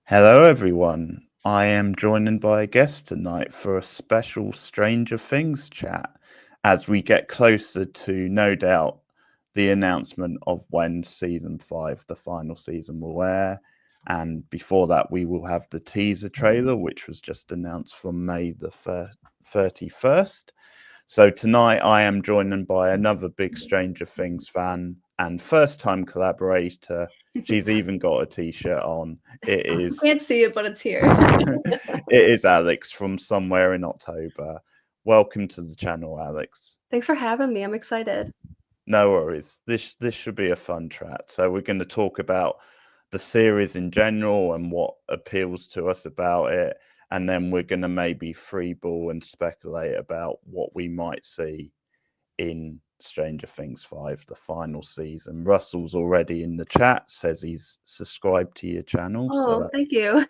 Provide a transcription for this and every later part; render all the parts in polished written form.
Hello, everyone. I am joined by a guest tonight for a special Stranger Things chat as we get closer to, no doubt, the announcement of when season 5, the final season, will air. And before that, we will have the teaser trailer, which was just announced for May the 31st. So tonight, I am joined by another big Stranger Things fan and first time collaborator. She's even got a t-shirt on. It is Can't see it, but it's here. it is Alex from Somewhere in October. Welcome to the channel, Alex. Thanks for having me. I'm excited. No worries. This should be a fun chat. So we're going to talk about the series in general and what appeals to us about it, and then we're going to maybe freeball and speculate about what we might see in Stranger Things 5, the final season. Russell's already in the chat, says he's subscribed to your channel. Oh, thank you.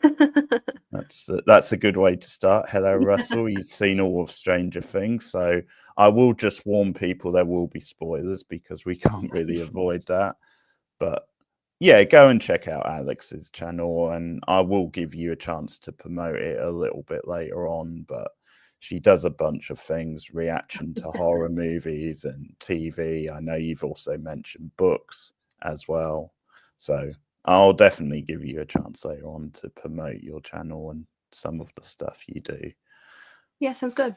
That's a good way to start. Hello, Russell. You've seen all of Stranger Things, so I will just warn people there will be spoilers because we can't really avoid that. But yeah, go and check out Alex's channel, and I will give you a chance to promote it a little bit later on. But she does a bunch of things, reaction to horror movies and TV. I know you've also mentioned books as well. So I'll definitely give you a chance later on to promote your channel and some of the stuff you do. Yeah, sounds good.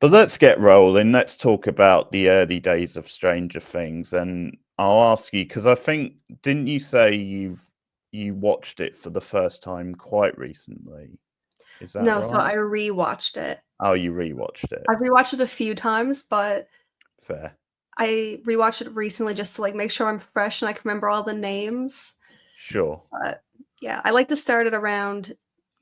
But let's get rolling. Let's talk about the early days of Stranger Things. And I'll ask you, because I think, didn't you say you watched it for the first time quite recently? Is that No, so right? I rewatched it. Oh, you rewatched it. I've rewatched it a few times, but Fair. I rewatched it recently just to like make sure I'm fresh and I can remember all the names. Sure. But yeah, I like to start it around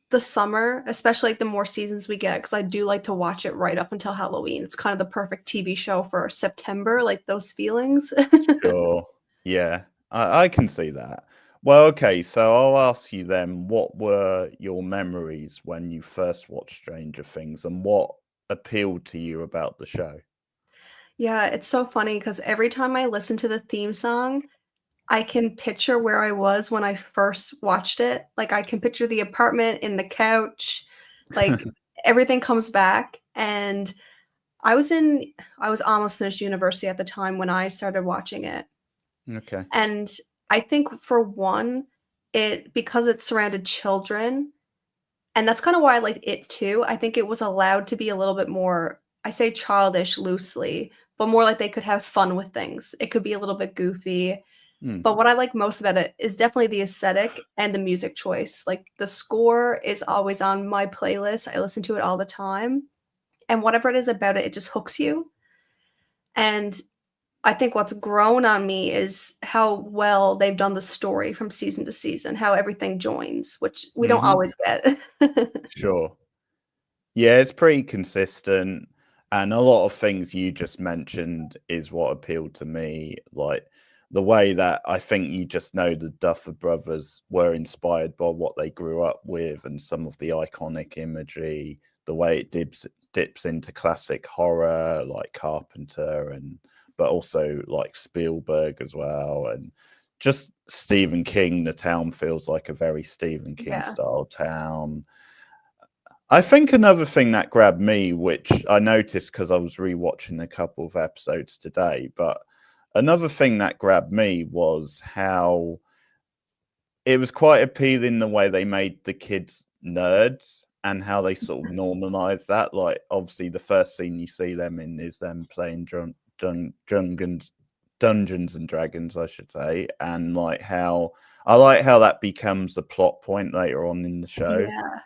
the summer, especially like the more seasons we get, because I do like to watch it right up until Halloween. It's kind of the perfect TV show for September, like those feelings. Sure. Yeah, I can see that. Well, okay, so I'll ask you then, what were your memories when you first watched Stranger Things and what appealed to you about the show? Yeah, it's so funny because every time I listen to the theme song, I can picture where I was when I first watched it. Like, I can picture the apartment in the couch, like, everything comes back, and I was almost finished university at the time when I started watching it, Okay. and I think for one, because it surrounded children, and that's kinda why I liked it too, I think it was allowed to be a little bit more, I say childish loosely, but more like they could have fun with things. It could be a little bit goofy, Hmm. but what I like most about it is definitely the aesthetic and the music choice. Like, the score is always on my playlist, I listen to it all the time, and whatever it is about it, it just hooks you, and I think what's grown on me is how well they've done the story from season to season, how everything joins, which we don't Mm-hmm. always get. Sure. Yeah, it's pretty consistent. And a lot of things you just mentioned is what appealed to me. Like the way that I think you just know the Duffer Brothers were inspired by what they grew up with and some of the iconic imagery, the way it dips into classic horror like Carpenter and but also like Spielberg as well. And just Stephen King, the town feels like a very Stephen King Yeah. style town. I think another thing that grabbed me, which I noticed because I was rewatching a couple of episodes today, but another thing that grabbed me was how it was quite appealing the way they made the kids nerds and how they sort of normalized that. Like, obviously, the first scene you see them in is them playing Dungeons and Dragons, I should say, and like how I like how that becomes a plot point later on in the show Yeah.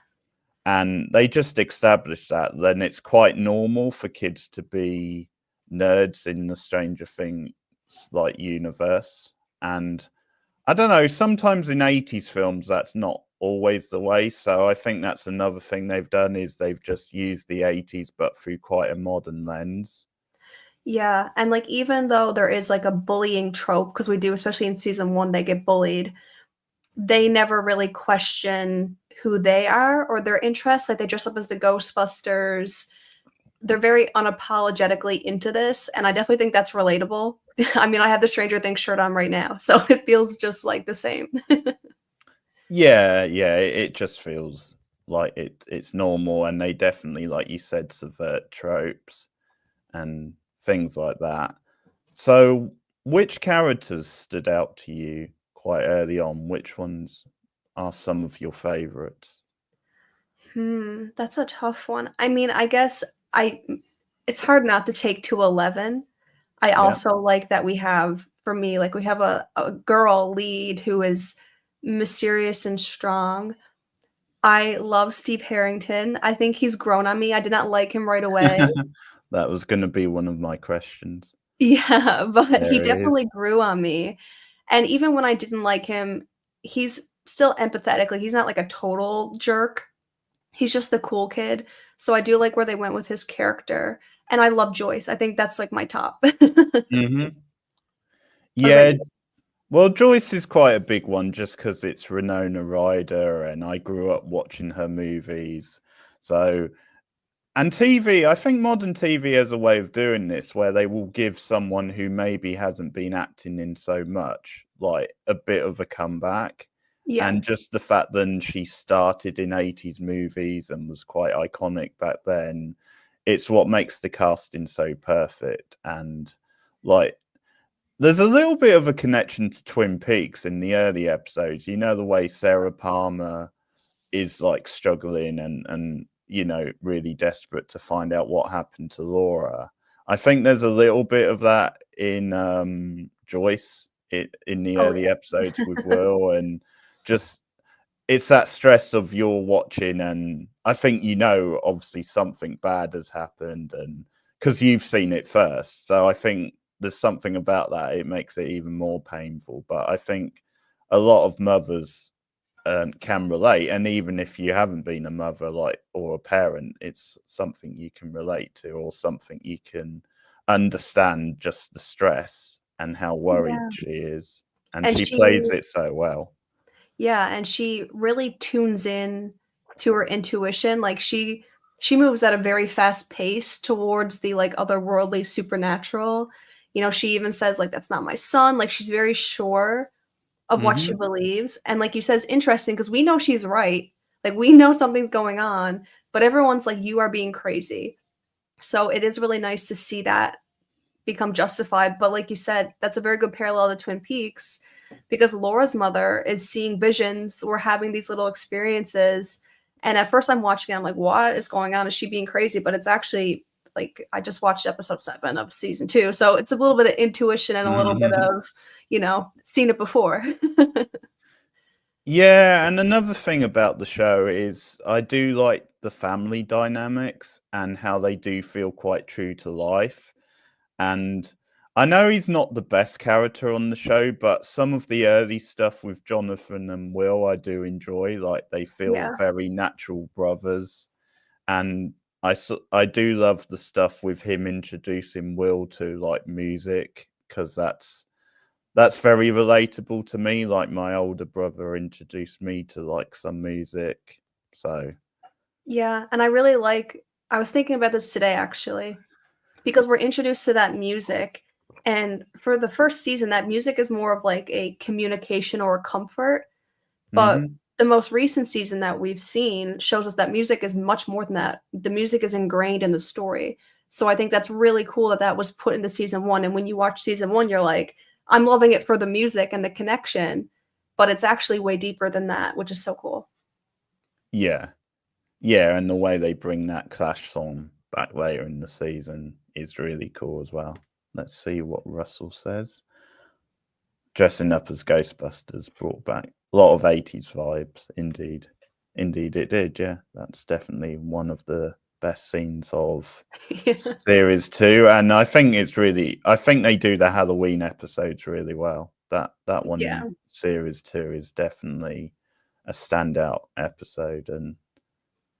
and they just established that then it's quite normal for kids to be nerds in the Stranger Things like universe. And I don't know, sometimes in 80s films that's not always the way, so I think that's another thing they've done is they've just used the 80s but through quite a modern lens. Yeah, and, like, even though there is, like, a bullying trope, because we do, especially in season 1, they get bullied, they never really question who they are or their interests, like, they dress up as the Ghostbusters. They're very unapologetically into this, and I definitely think that's relatable. I mean, I have the Stranger Things shirt on right now, so it feels just like the same. Yeah, yeah, it just feels like it's normal, and they definitely, like you said, subvert tropes and things like that. So, which characters stood out to you quite early on? Which ones are some of your favorites? That's a tough one. I mean, I guess I it's hard not to take to 11. I Yeah. also like that we have for me, like, we have a girl lead who is mysterious and strong. I love Steve Harrington. I think he's grown on me. I did not like him right away. That was gonna be one of my questions. Yeah, but he There he is. definitely grew on me, and even when I didn't like him, he's still empathetic, like, he's not, like, a total jerk. He's just the cool kid, so I do like where they went with his character, and I love Joyce. I think that's, like, my top. Mhm. What about Yeah, you? well, Joyce is quite a big one just because it's Winona Ryder, and I grew up watching her movies. So and TV, I think modern TV has a way of doing this where they will give someone who maybe hasn't been acting in so much, like, a bit of a comeback. Yeah. And just the fact that she started in 80s movies and was quite iconic back then, it's what makes the casting so perfect. And, like, there's a little bit of a connection to Twin Peaks in the early episodes. You know, the way Sarah Palmer is, like, struggling and, really desperate to find out what happened to Laura. I think there's a little bit of that in, Joyce, in the Oh, early episodes with Will, and just it's that stress of you're watching, and I think, obviously something bad has happened, and because 'cause you've seen it first, so I think there's something about that, it makes it even more painful, but I think a lot of mothers, can relate, and even if you haven't been a mother, like, or a parent, it's something you can relate to, or something you can understand, just the stress and how worried yeah. she is, and And she she plays it so well. Yeah, and she really tunes in to her intuition, like, she moves at a very fast pace towards the, like, otherworldly supernatural. She even says, like, "That's not my son," like, she's very sure of what she Mhm. believes, and like you said, it's interesting because we know she's right, like, we know something's going on, but everyone's like, "You are being crazy." So it is really nice to see that become justified, but like you said, that's a very good parallel to Twin Peaks because Laura's mother is seeing visions, we're having these little experiences, and at first I'm watching it, I'm like, "What is going on? Is she being crazy?" But it's actually like, I just watched episode 7 of season 2, so it's a little bit of intuition and a little bit of, seen it before. Yeah, and another thing about the show is I do like the family dynamics and how they do feel quite true to life. And I know he's not the best character on the show, but some of the early stuff with Jonathan and Will, I do enjoy. Like, they feel Yeah. very natural brothers. And I do love the stuff with him introducing Will to, like, music, because that's very relatable to me. Like, my older brother introduced me to, like, some music. So, Yeah, and I was thinking about this today actually, because we're introduced to that music, and for the first season, that music is more of like a communication or a comfort, but mhm. the most recent season that we've seen shows us that music is much more than that. The music is ingrained in the story. So I think that's really cool that that was put into season 1, and when you watch season 1, you're like, "I'm loving it for the music and the connection," but it's actually way deeper than that, which is so cool. Yeah. Yeah, and the way they bring that Clash song back later in the season is really cool as well. Let's see what Russell says. Dressing up as Ghostbusters brought back a lot of 80s vibes, indeed. Indeed, it did, yeah. That's definitely one of the best scenes of Yeah. series 2, and I think they do the Halloween episodes really well. That one Yeah. in series 2 is definitely a standout episode, and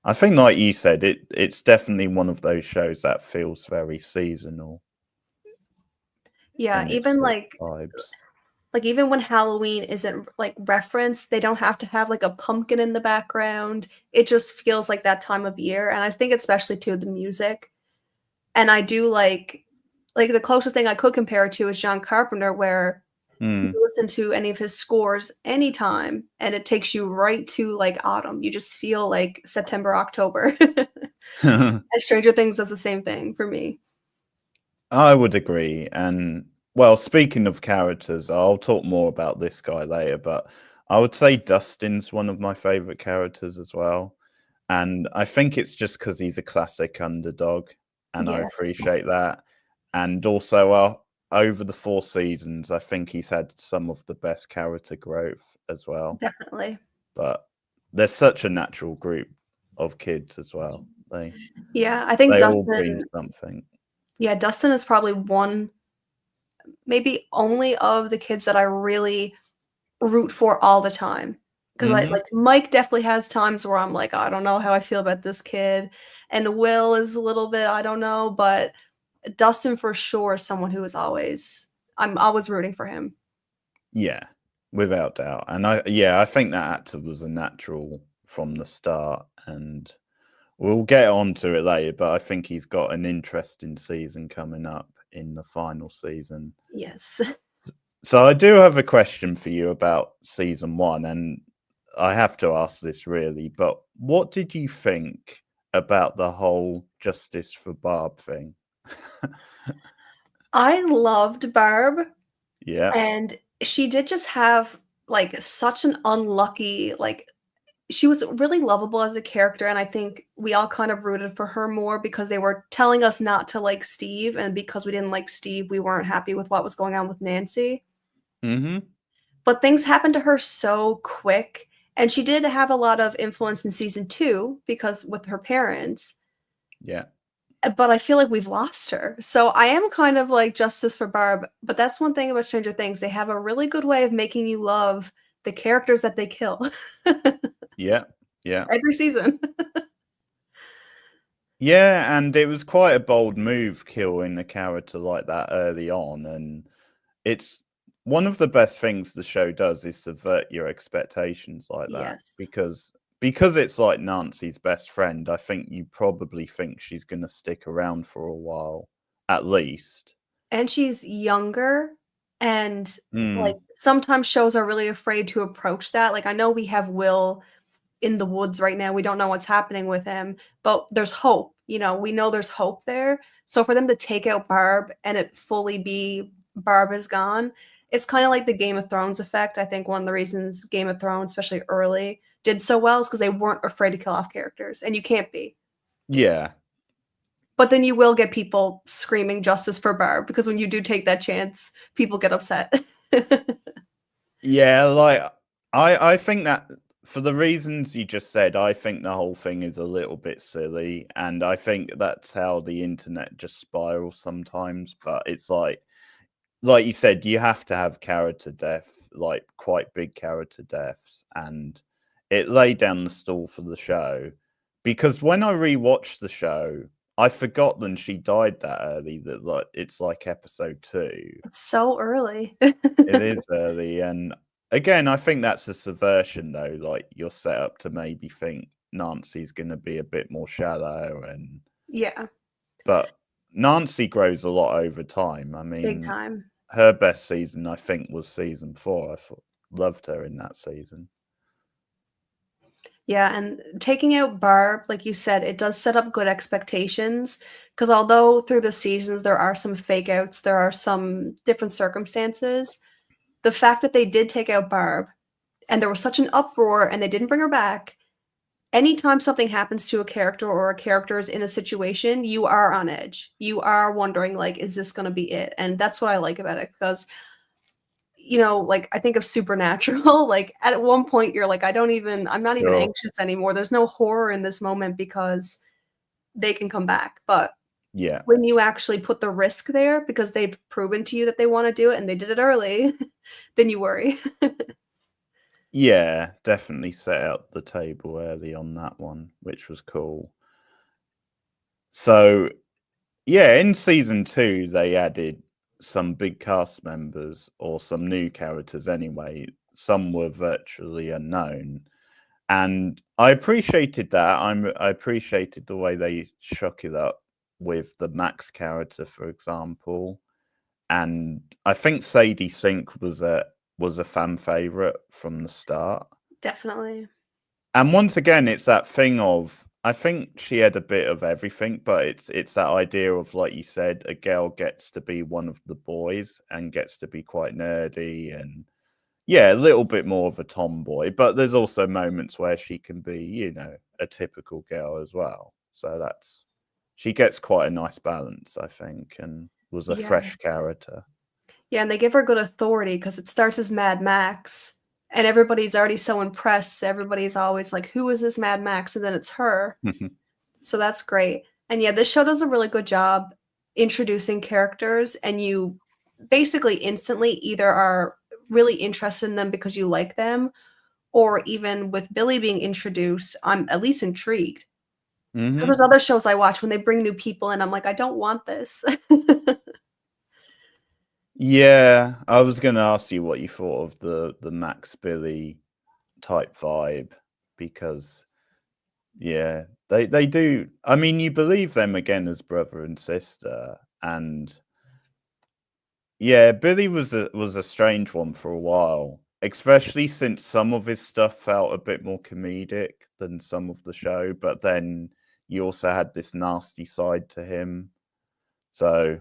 I think, like you said, it's definitely one of those shows that feels very seasonal Yeah, in its even sort like of vibes. like, even when Halloween isn't, like, referenced, they don't have to have, like, a pumpkin in the background. It just feels like that time of year, and I think especially to the music. And I do like the closest thing I could compare it to is John Carpenter, where Mm. You listen to any of his scores anytime, and it takes you right to, like, autumn. You just feel like September, October. And Stranger Things does the same thing for me. I would agree. And well, speaking of characters, I'll talk more about this guy later, but I would say Dustin's one of my favorite characters as well. And I think it's just because he's a classic underdog, and I Yes, appreciate that. And also, over the 4 seasons, I think he's had some of the best character growth as well. definitely. But they're such a natural group of kids as well. Yeah, I think They all bring Dustin something. yeah, Dustin is probably one, maybe only of the kids that I really root for all the time. 'Cause, Hmm. Mike definitely has times where I'm like, "I don't know how I feel about this kid," and Will is a little bit, "I don't know," but Dustin for sure is someone who is always I'm always rooting for him. Yeah, without doubt. And I think that actor was a natural from the start, and we'll get onto it later, but I think he's got an interesting season coming up in the final season. Yes. So I do have a question for you about season 1, and I have to ask this really, but what did you think about the whole Justice for Barb thing? I loved Barb, Yeah. and she did just have, such an unlucky, she was really lovable as a character, and I think we all kind of rooted for her more because they were telling us not to like Steve, and because we didn't like Steve, we weren't happy with what was going on with Nancy. Hmm. But things happened to her so quick, and she did have a lot of influence in season 2 because with her parents, Yeah. but I feel like we've lost her. So I am kind of like justice for Barb, but that's one thing about Stranger Things. They have a really good way of making you love the characters that they kill Yeah. Yeah. every season. Yeah, and it was quite a bold move killing a character like that early on, and it's one of the best things the show does is subvert your expectations like that Yes. because it's like Nancy's best friend. I think you probably think she's going to stick around for a while at least. And she's younger, and, Mm, sometimes shows are really afraid to approach that. Like, I know we have Will in the woods right now, we don't know what's happening with him, but there's hope, we know there's hope there. So for them to take out Barb and it fully be Barb is gone, it's kinda like the Game of Thrones effect. I think one of the reasons Game of Thrones, especially early, did so well is because they weren't afraid to kill off characters, and you can't be. yeah. But then you will get people screaming justice for Barb because when you do take that chance, people get upset. Yeah, like I think that for the reasons you just said, I think the whole thing is a little bit silly, and I think that's how the internet just spirals sometimes. But it's like you said, you have to have character death, like quite big character deaths, and it laid down the stall for the show. Because when I rewatched the show, I forgot that she died that early. That like it's like episode 2. It's so early. It is early, and again, I think that's a subversion, though. Like you're set up to maybe think Nancy's going to be a bit more shallow, Yeah, but Nancy grows a lot over time. I big mean, time. her best season, I think, was season 4. Loved her in that season. Yeah, and taking out Barb, like you said, it does set up good expectations. Because although through the seasons there are some fake outs, there are some different circumstances, the fact that they did take out Barb and there was such an uproar and they didn't bring her back, anytime something happens to a character or a character is in a situation, you are on edge. You are wondering, like, is this going to be it? And that's what I like about it because I think of Supernatural, like, at one point, you're like, I'm not even Sure. anxious anymore. There's no horror in this moment because they can come back. But Yeah. when you actually put the risk there because they've proven to you that they wanna do it and they did it early, then you worry. Yeah, definitely set out the table early on that one, which was cool. So, yeah, in season 2, they added some big cast members or some new characters anyway. Some were virtually unknown. And I appreciated that. I appreciated the way they shook it up with the Max character, for example. and I think Sadie Sink was a fan favorite from the start. Definitely. And once again, it's that thing of, I think she had a bit of everything, but it's that idea of, like you said, a girl gets to be one of the boys and gets to be quite nerdy and yeah, a little bit more of a tomboy. But there's also moments where she can be, you know, a typical girl as well. So she gets quite a nice balance, I think, and was a Yeah. fresh character. Yeah, and they give her good authority because it starts as Mad Max, and everybody's already so impressed. Everybody's always like, "Who is this Mad Max?" And then it's her. So that's great. And yeah, this show does a really good job introducing characters, and you basically instantly either are really interested in them because you like them, or even with Billy being introduced, I'm at least intrigued. 'Cause there's other shows I watch when they bring new people in, I'm like, I don't want this. Yeah, I was going to ask you what you thought of the Max Billy type vibe, because yeah, they do. I mean, you believe them again as brother and sister, and yeah, Billy was a strange one for a while, especially since some of his stuff felt a bit more comedic than some of the show, but then you also had this nasty side to him. So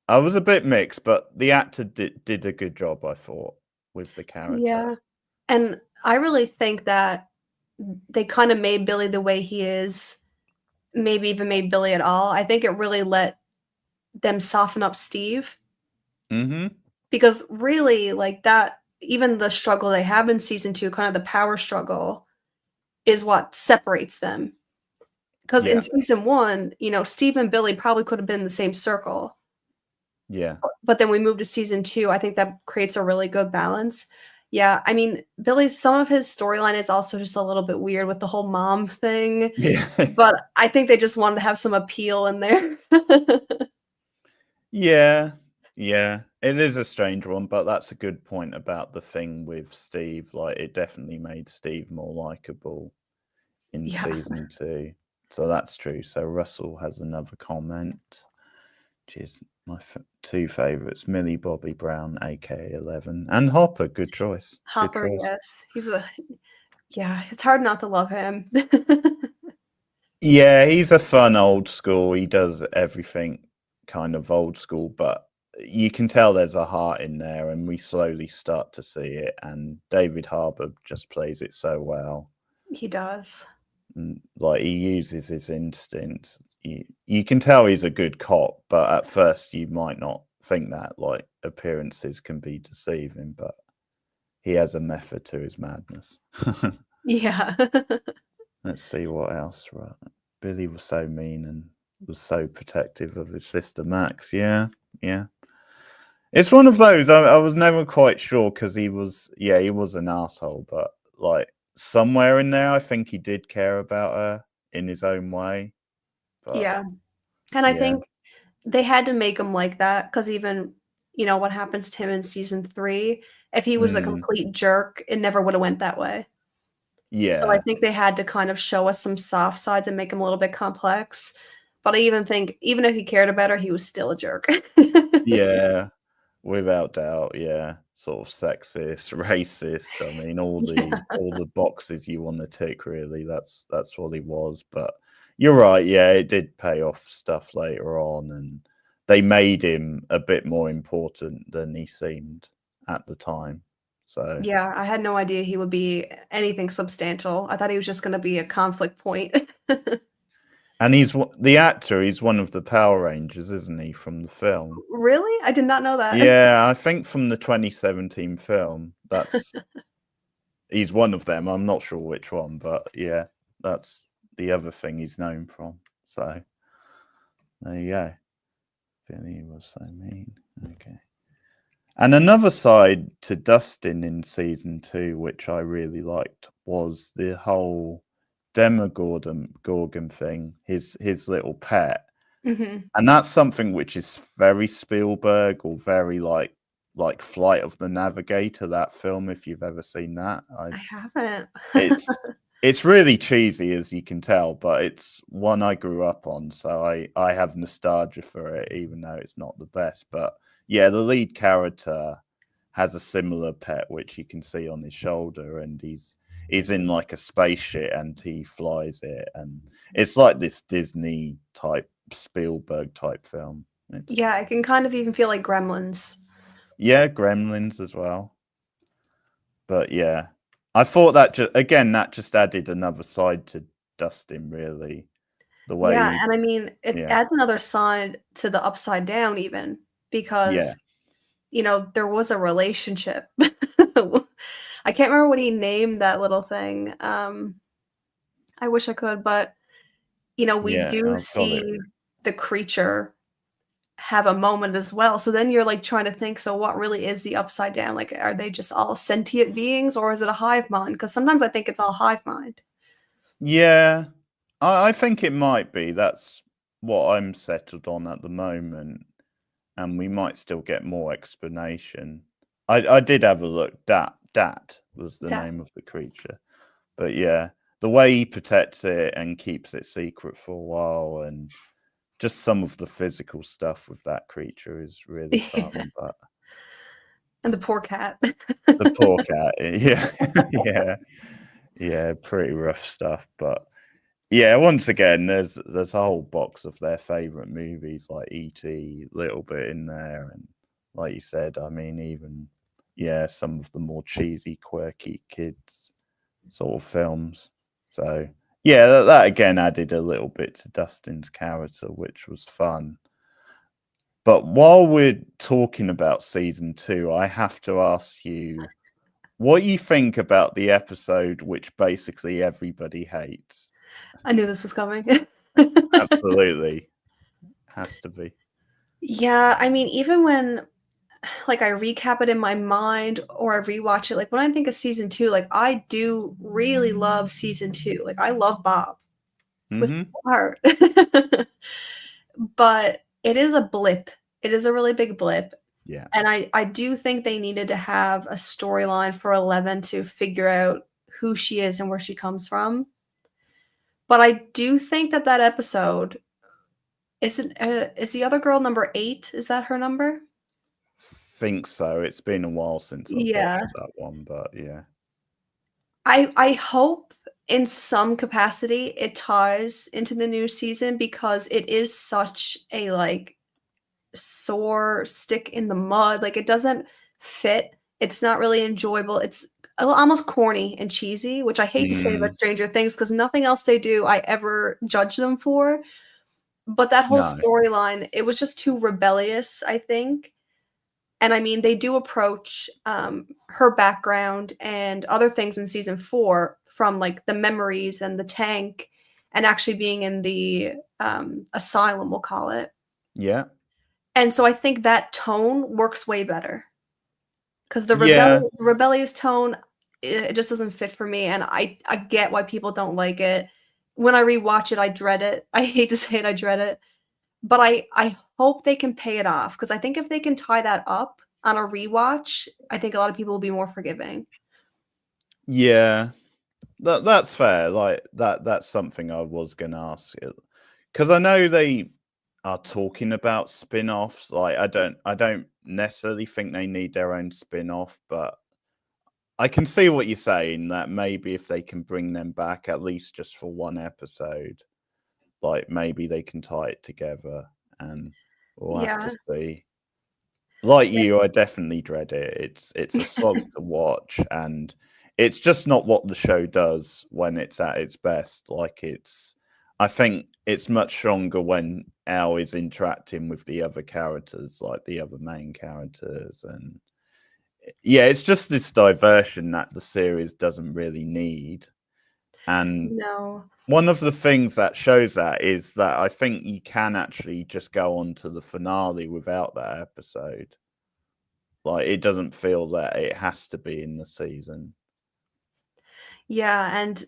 I was a bit mixed, but the actor did a good job, I thought, with the character. Yeah, and I really think that they kinda made Billy the way he is, maybe even made Billy at all. I think it really let them soften up Steve, Mm-hmm. because really, like, that even the struggle they have in season 2, kind of the power struggle, is what separates them. Because in Yeah, season 1, you know, Steve and Billy probably could have been in the same circle, yeah. but then we moved to season 2, I think that creates a really good balance. Yeah, I mean, Billy's some of his storyline is also just a little bit weird with the whole mom thing, Yeah. but I think they just wanted to have some appeal in there. Yeah, yeah. It is a strange one, but that's a good point about the thing with Steve. Like, it definitely made Steve more likable in Yeah. season 2. So that's true. So Russell has another comment, which is my two favorites: Millie Bobby Brown, aka 11, and Hopper. Good choice. Good Hopper, choice. yes. Yeah, it's hard not to love him. Yeah, he's a fun old school. He does everything kind of old school, but you can tell there's a heart in there, and we slowly start to see it. And David Harbour just plays it so well. He does. And, like, he uses his instincts. You can tell he's a good cop, but at first you might not think that. Like, appearances can be deceiving, but he has a method to his madness. Yeah. Let's see what else. Right, Billy was so mean and was so protective of his sister Max. Yeah, yeah. It's one of those. I was never quite sure because he was an asshole, but like somewhere in there, I think he did care about her in his own way. But Yeah, and I yeah, think they had to make him like that because even, you know, what happens to him in season 3, if he was a mm, complete jerk, it never woulda went that way. So I yeah, think they had to kind of show us some soft sides and make him a little bit complex, but I even think even if he cared about her, he was still a jerk. yeah, without doubt. Yeah, sort of sexist, racist. I mean, Yeah. all the boxes you want to tick. Really, that's what he was. But you're right. Yeah, it did pay off stuff later on, and they made him a bit more important than he seemed at the time. So, Yeah, I had no idea he would be anything substantial. I thought he was just gonna be a conflict point. and the actor. He's one of the Power Rangers, isn't he, from the film? Really? I did not know that. Yeah, I think from the 2017 film. He's one of them. I'm not sure which one, but yeah, that's the other thing he's known from. So there you go. Billy was so mean. Okay. And another side to Dustin in season 2, which I really liked, was the whole Demogorgon thing, his little pet. Mhm. And that's something which is very Spielberg, or very like Flight of the Navigator, that film, if you've ever seen that. I haven't. It's really cheesy, as you can tell, but it's one I grew up on, so I have nostalgia for it, even though it's not the best. But yeah, the lead character has a similar pet, which you can see on his shoulder, and he's in like a spaceship and he flies it, and it's like this Disney type Spielberg type film. Yeah, I can kind of even feel like Gremlins. Yeah, Gremlins as well. But yeah, I thought that that just added another side to Dustin, really. The Yeah, way, and I mean, it yeah, adds another side to the Upside Down even yeah, because, there was a relationship. I can't remember what he named that little thing. I wish I could, but, we yeah, do I've got it. see the creature have a moment as well. So then you're like trying to think, so what really is the Upside Down? Like, are they just all sentient beings or is it a hive mind? Because sometimes I think it's all hive mind. Yeah, I think it might be. That's what I'm settled on at the moment, and we might still get more explanation. I did have a look. Dat was the That name of the creature, but yeah, the way he protects it and keeps it secret for a while, and just some of the physical stuff with that creature is really yeah. fun. But And the poor cat. the poor cat, yeah, yeah, yeah, pretty rough stuff. But yeah, once again, there's a whole box of their favorite movies like E.T., little bit in there, and like you said, I mean, even some of the more cheesy, quirky kids sort of films. So yeah, that again added a little bit to Dustin's character, which was fun. But while we're talking about season 2, I have to ask you what you think about the episode which basically everybody hates. I knew this was coming. Absolutely. Has to be. Yeah, I mean, even when like I recap it in my mind or I rewatch it, like when I think of season 2, like I do really love season 2. Like I love Bob with Mhm. my heart. But it is a blip. It is a really big blip. Yeah. And I do think they needed to have a storyline for Eleven to figure out who she is and where she comes from. But I do think that that episode is the other girl number 8? Is that her number? Think so. It's been a while since I've Yeah. watched that one, but yeah. I hope in some capacity it ties into the new season because it is such a, like, sore stick in the mud, like, it doesn't fit, it's not really enjoyable, it's almost corny and cheesy, which I hate to say about Mm, Stranger Things because nothing else they do I ever judge them for, but that whole no. storyline, it was just too rebellious, I think, and I mean, they do approach, her background and other things in season 4 from, like, the memories and the tank and actually being in the, asylum, we'll call it, Yeah. and so I think that tone works way better. 'Cause the Yeah. rebellious tone, it just doesn't fit for me, and I get why people don't like it. When I rewatch it, I dread it. I hate to say it, I dread it, but I hope they can pay it off because I think if they can tie that up on a rewatch, I think a lot of people will be more forgiving. Yeah. That's fair. Like that's something I was gonna ask you. Because I know they are talking about spin-offs. Like I don't necessarily think they need their own spin-off, but I can see what you're saying, that maybe if they can bring them back at least just for one episode, like maybe they can tie it together, and we'll have to Yeah. see. Like Yeah. you, I definitely dread it. It's a slog to watch, and it's just not what the show does when it's at its best. Like I think it's much stronger when Al is interacting with the other characters, like the other main characters, and yeah, it's just this diversion that the series doesn't really need. And No. one of the things that shows that is that I think you can actually just go on to the finale without that episode. Like, it doesn't feel that it has to be in the season. Yeah, and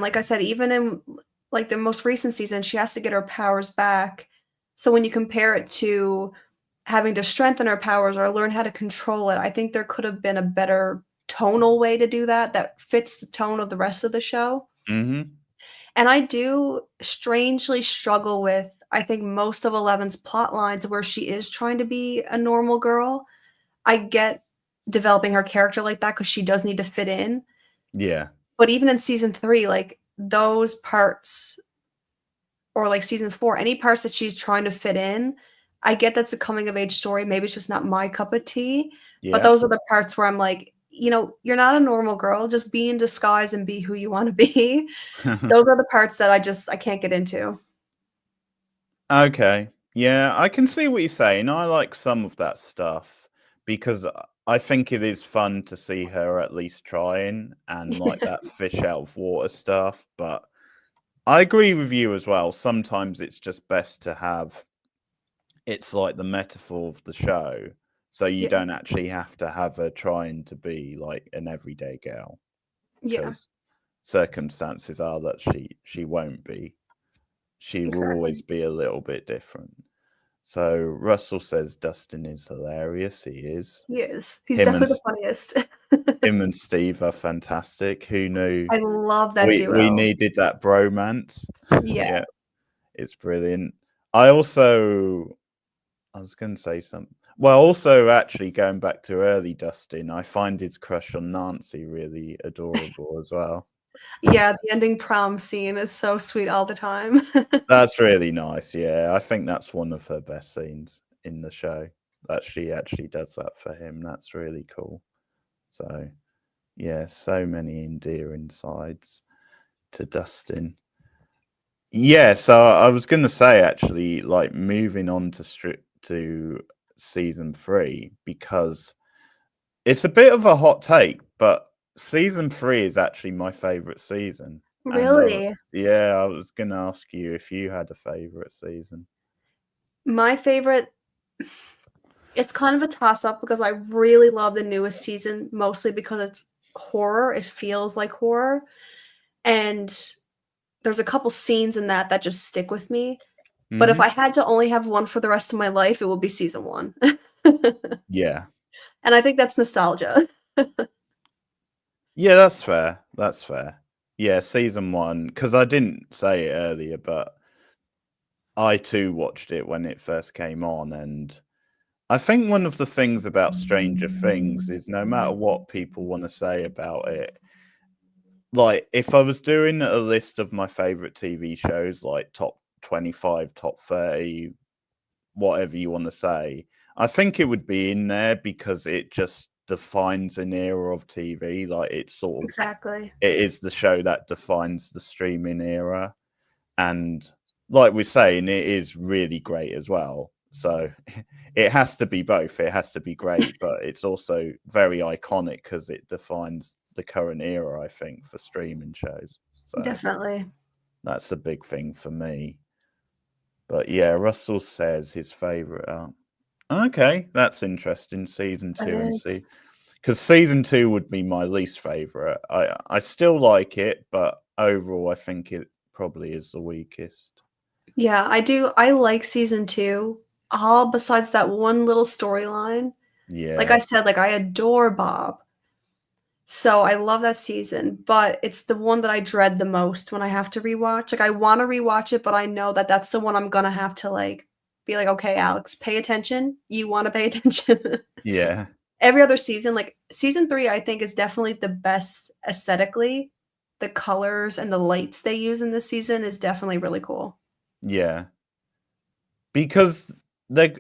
like I said, even in, like, the most recent season, she has to get her powers back. So when you compare it to having to strengthen her powers or learn how to control it, I think there could have been a better tonal way to do that, that fits the tone of the rest of the show. Mhm. And I do strangely struggle with I think most of Eleven's plot lines where she is trying to be a normal girl, I get developing her character like that because she does need to fit in. Yeah. But even in season 3, like those parts, or like season 4, any parts that she's trying to fit in, I get that's a coming of age story. Maybe it's just not my cup of tea. But Yeah. those are the parts where I'm like, you're not a normal girl. Just be in disguise and be who you want to be. Those are the parts that I can't get into. Okay. Yeah, I can see what you're saying. I like some of that stuff because I think it is fun to see her at least trying and like that fish out of water stuff. But I agree with you as well. Sometimes it's just best to have it's like the metaphor of the show. So you Yeah. don't actually have to have her trying to be like an everyday girl Yeah. because circumstances are that she won't be. She will Exactly. always be a little bit different. So Russell says Dustin is hilarious. He is. He is. He's Him and definitely the funniest. him and Steve are fantastic. Who knew I love that we duo. needed that bromance? Yeah. Yeah, it's brilliant. I was going to say something. Well, also actually going back to early Dustin, I find his crush on Nancy really adorable as well. Yeah, the ending prom scene is so sweet all the time. That's really nice. Yeah, I think that's one of her best scenes in the show. That she actually does that for him. That's really cool. So, yeah, so many endearing sides to Dustin. Yeah, so I was going to say actually, like moving on to season 3 because it's a bit of a hot take, but season 3 is actually my favorite season. And Really? yeah, I was going to ask you if you had a favorite season. My favorite, it's kind of a toss-up because I really love the newest season, mostly because it's horror. It feels like horror. And there's a couple scenes in that just stick with me. But if Mhm. I had to only have one for the rest of my life, it would be season 1. Yeah. And I think that's nostalgia. Yeah, that's fair. That's fair. Yeah, season 1, because I didn't say it earlier, but I too watched it when it first came on, and I think one of the things about Stranger Things is no matter what people want to say about it, like if I was doing a list of my favorite TV shows, like top 25, top 30, whatever you want to say, I think it would be in there because it just defines an era of TV. Like it's sort of Exactly. it is the show that defines the streaming era. And like we're saying, it is really great as well. So it has to be both. It has to be great, but it's also very iconic because it defines the current era, I think, for streaming shows. So Definitely. that's a big thing for me. But yeah, Russell says his favorite. Okay, that's interesting. Season 2 It and is. because season 2 would be my least favorite. I still like it, but overall, I think it probably is the weakest. Yeah, I do. I like season 2, all besides that one little storyline. Like Yeah, I said, like I adore Bob. So I love that season, but it's the one that I dread the most when I have to rewatch. Like I want to rewatch it, but I know that that's the one I'm gonna have to like be like, okay, Alex, pay attention. You want to pay attention. yeah, Every other season, like season 3, I think is definitely the best aesthetically. The colors and the lights they use in this season is definitely really cool. yeah. Because they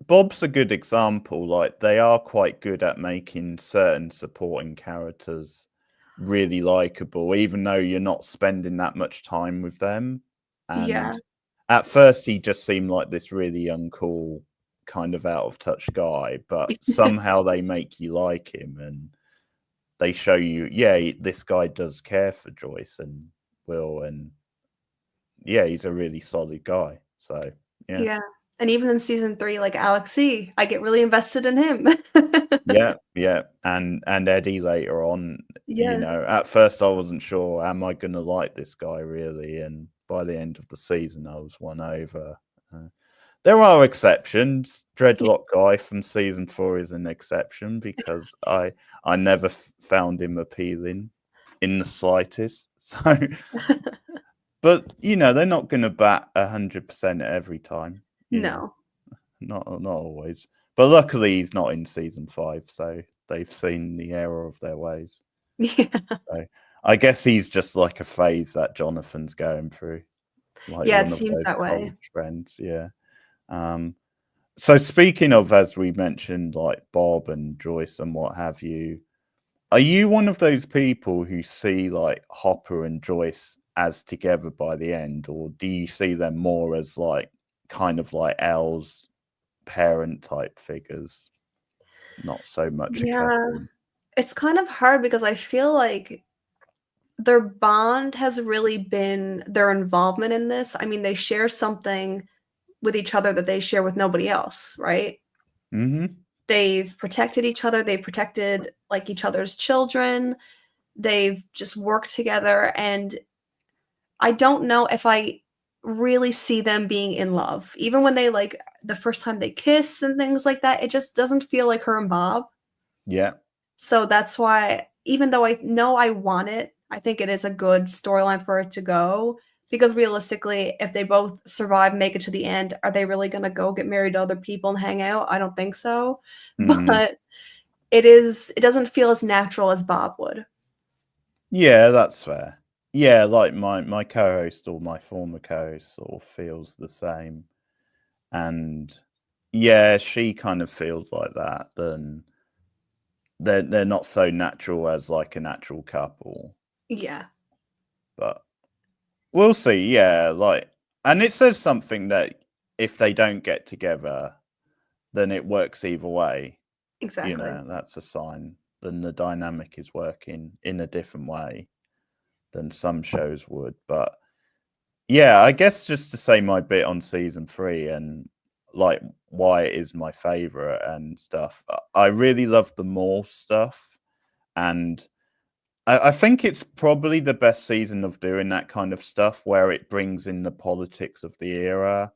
Bob's a good example. Like they are quite good at making certain supporting characters really likable, even though you're not spending that much time with them. Yeah. And at first, he just seemed like this really uncool, kind of out of touch guy, but somehow they make you like him and they show you, yeah, this guy does care for Joyce and Will, and yeah, he's a really solid guy. So, yeah. Yeah. And even in season 3, like Alex C, I get really invested in him. Yeah, yeah, and Eddie later on, Yeah. at first I wasn't sure, am I gonna like this guy really? And by the end of the season, I was won over. There are exceptions. Dreadlock guy from season 4 is an exception because I never found him appealing in the slightest. So But they're not going to bat 100% every time. No. Not always. But luckily, he's not in season 5, so they've seen the error of their ways. Yeah. So I guess he's just like a phase that Jonathan's going through, like Yeah, it one of seems those that way. college friends. Yeah. So speaking of, as we mentioned, like Bob and Joyce and what have you, are you one of those people who see like Hopper and Joyce as together by the end, or do you see them more as like kind of like Elle's parent type figures, not so much a Yeah. couple? It's kind of hard because I feel like their bond has really been their involvement in this. I mean, they share something with each other that they share with nobody else, right? Mm-hmm. They've protected each other, they've protected like each other's children, they've just worked together, and I don't know if I really see them being in love. Even when they like the first time they kiss and things like that, it just doesn't feel like her and Bob. Yeah. So that's why, even though I know I want it, I think it is a good storyline for it to go. Because realistically, if they both survive, make it to the end, are they really going to go get married to other people and hang out? I don't think so. Mm. But it doesn't feel as natural as Bob would. Yeah, that's fair. Yeah, like my co-host or my former co-host sort of feels the same. And yeah, she kind of feels like that. Then they're not so natural as like a natural couple. Yeah. But we'll see. Yeah, like, and it says something that if they don't get together, then it works either way. Exactly. That's a sign. Then the dynamic is working in a different way than some shows would. But yeah, I guess just to say my bit on season 3 and like why it is my favorite and stuff. I really love the Maul stuff, and I think it's probably the best season of doing that kind of stuff where it brings in the politics of the era,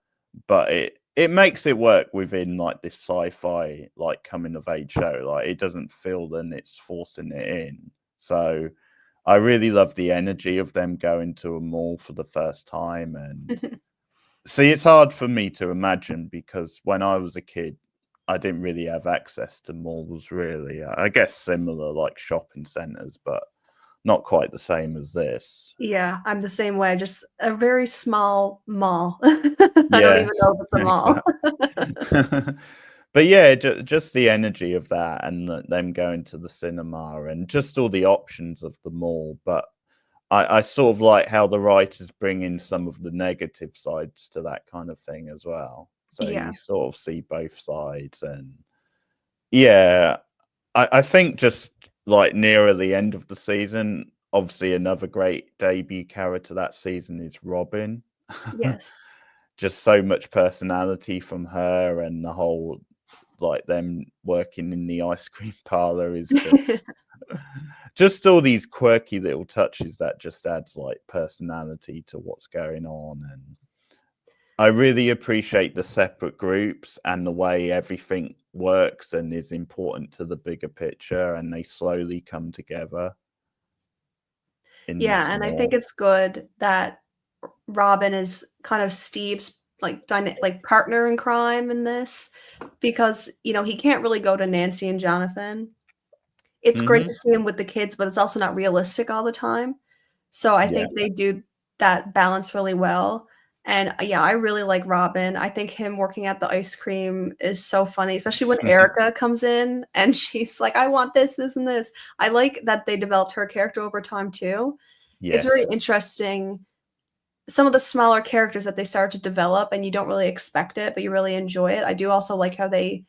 but it makes it work within like this sci-fi like coming of age show. Like it doesn't feel that it's forcing it in. So I really love the energy of them going to a mall for the first time. And see, it's hard for me to imagine because when I was a kid, I didn't really have access to malls, really. I guess similar like shopping centers, but not quite the same as this. Yeah, I'm the same way, just a very small mall. I don't Yeah, even know if it's a mall. exactly. But yeah, just the energy of that and them going to the cinema and just all the options of the mall. But I sort of like how the writers bring in some of the negative sides to that kind of thing as well. So Yeah. you sort of see both sides. And yeah, I think just like nearer the end of the season, obviously another great debut character that season is Robin. Yes. Just so much personality from her, and the whole like them working in the ice cream parlor is just all these quirky little touches that just adds like personality to what's going on. And I really appreciate the separate groups and the way everything works and is important to the bigger picture, and they slowly come together in the Yeah, and I think small. it's good that Robin is kind of Steve's like partner in crime in this because, he can't really go to Nancy and Jonathan. It's great to Hmm. see him with the kids, but it's also not realistic all the time. So I Yeah. think they do that balance really well. And yeah, I really like Robin. I think him working at the ice cream is so funny, especially when Erica comes in and she's like, I want this, this, and this. I like that they developed her character over time too. It's very Yes. interesting. Some of the smaller characters that they start to develop and you don't really expect it, but you really enjoy it. I do also like how it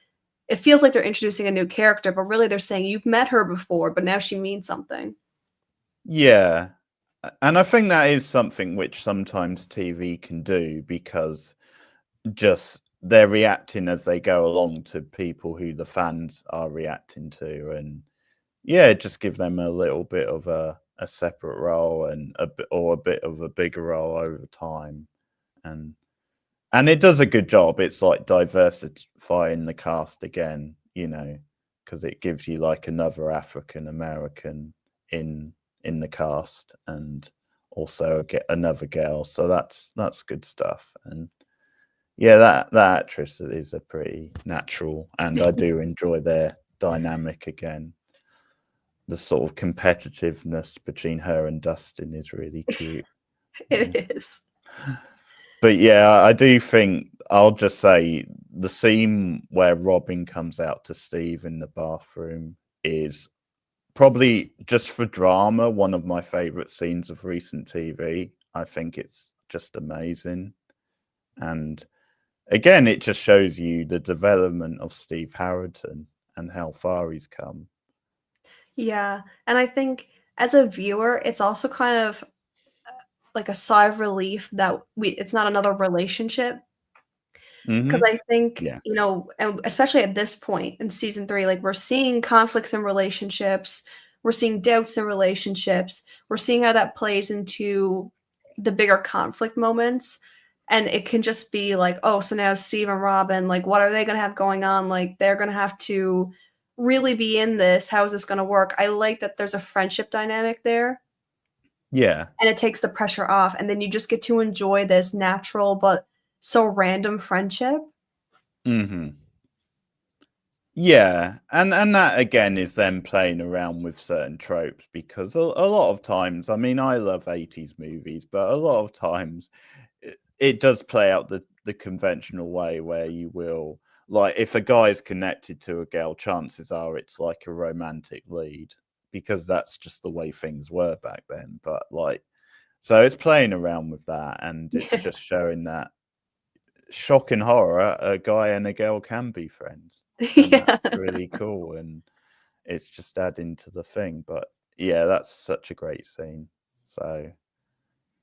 feels like they're introducing a new character, but really they're saying you've met her before, but now she means something. Yeah. And I think that is something which sometimes TV can do, because just they're reacting as they go along to people who the fans are reacting to. And yeah, just give them a little bit of a separate role and a bit of a bigger role over time. And it does a good job. It's like diversifying the cast again, because it gives you like another African American in the cast, and also get another girl. So that's good stuff. And yeah, that actress is a pretty natural, and I do enjoy their dynamic again. The sort of competitiveness between her and Dustin is really cute. It is. But yeah, I do think I'll just say the scene where Robin comes out to Steve in the bathroom is probably, just for drama, one of my favorite scenes of recent TV. I think it's just amazing. And again, it just shows you the development of Steve Harrington and how far he's come. Yeah, and I think as a viewer, it's also kind of like a sigh of relief that it's not another relationship. Because I think, Yeah. and especially at this point in season 3, like, we're seeing conflicts in relationships, we're seeing doubts in relationships, we're seeing how that plays into the bigger conflict moments, and it can just be like, "Oh, so now Steve and Robin, like, what are they gonna have going on? Like, they're gonna have to really be in this. How is this gonna work?" I like that there's a friendship dynamic there, Yeah. and it takes the pressure off, and then you just get to enjoy this natural but so random friendship. Yeah, and that again is them playing around with certain tropes, because a lot of times, I mean, I love 80s movies, but a lot of times it does play out the conventional way, where you will, like, if a guy's connected to a girl, chances are it's like a romantic lead, because that's just the way things were back then. But like, so it's playing around with that, and it's just showing that, shock and horror, a guy and a girl can be friends. And Yeah. that's really cool, and it's just adding to the thing. But yeah, that's such a great scene. So,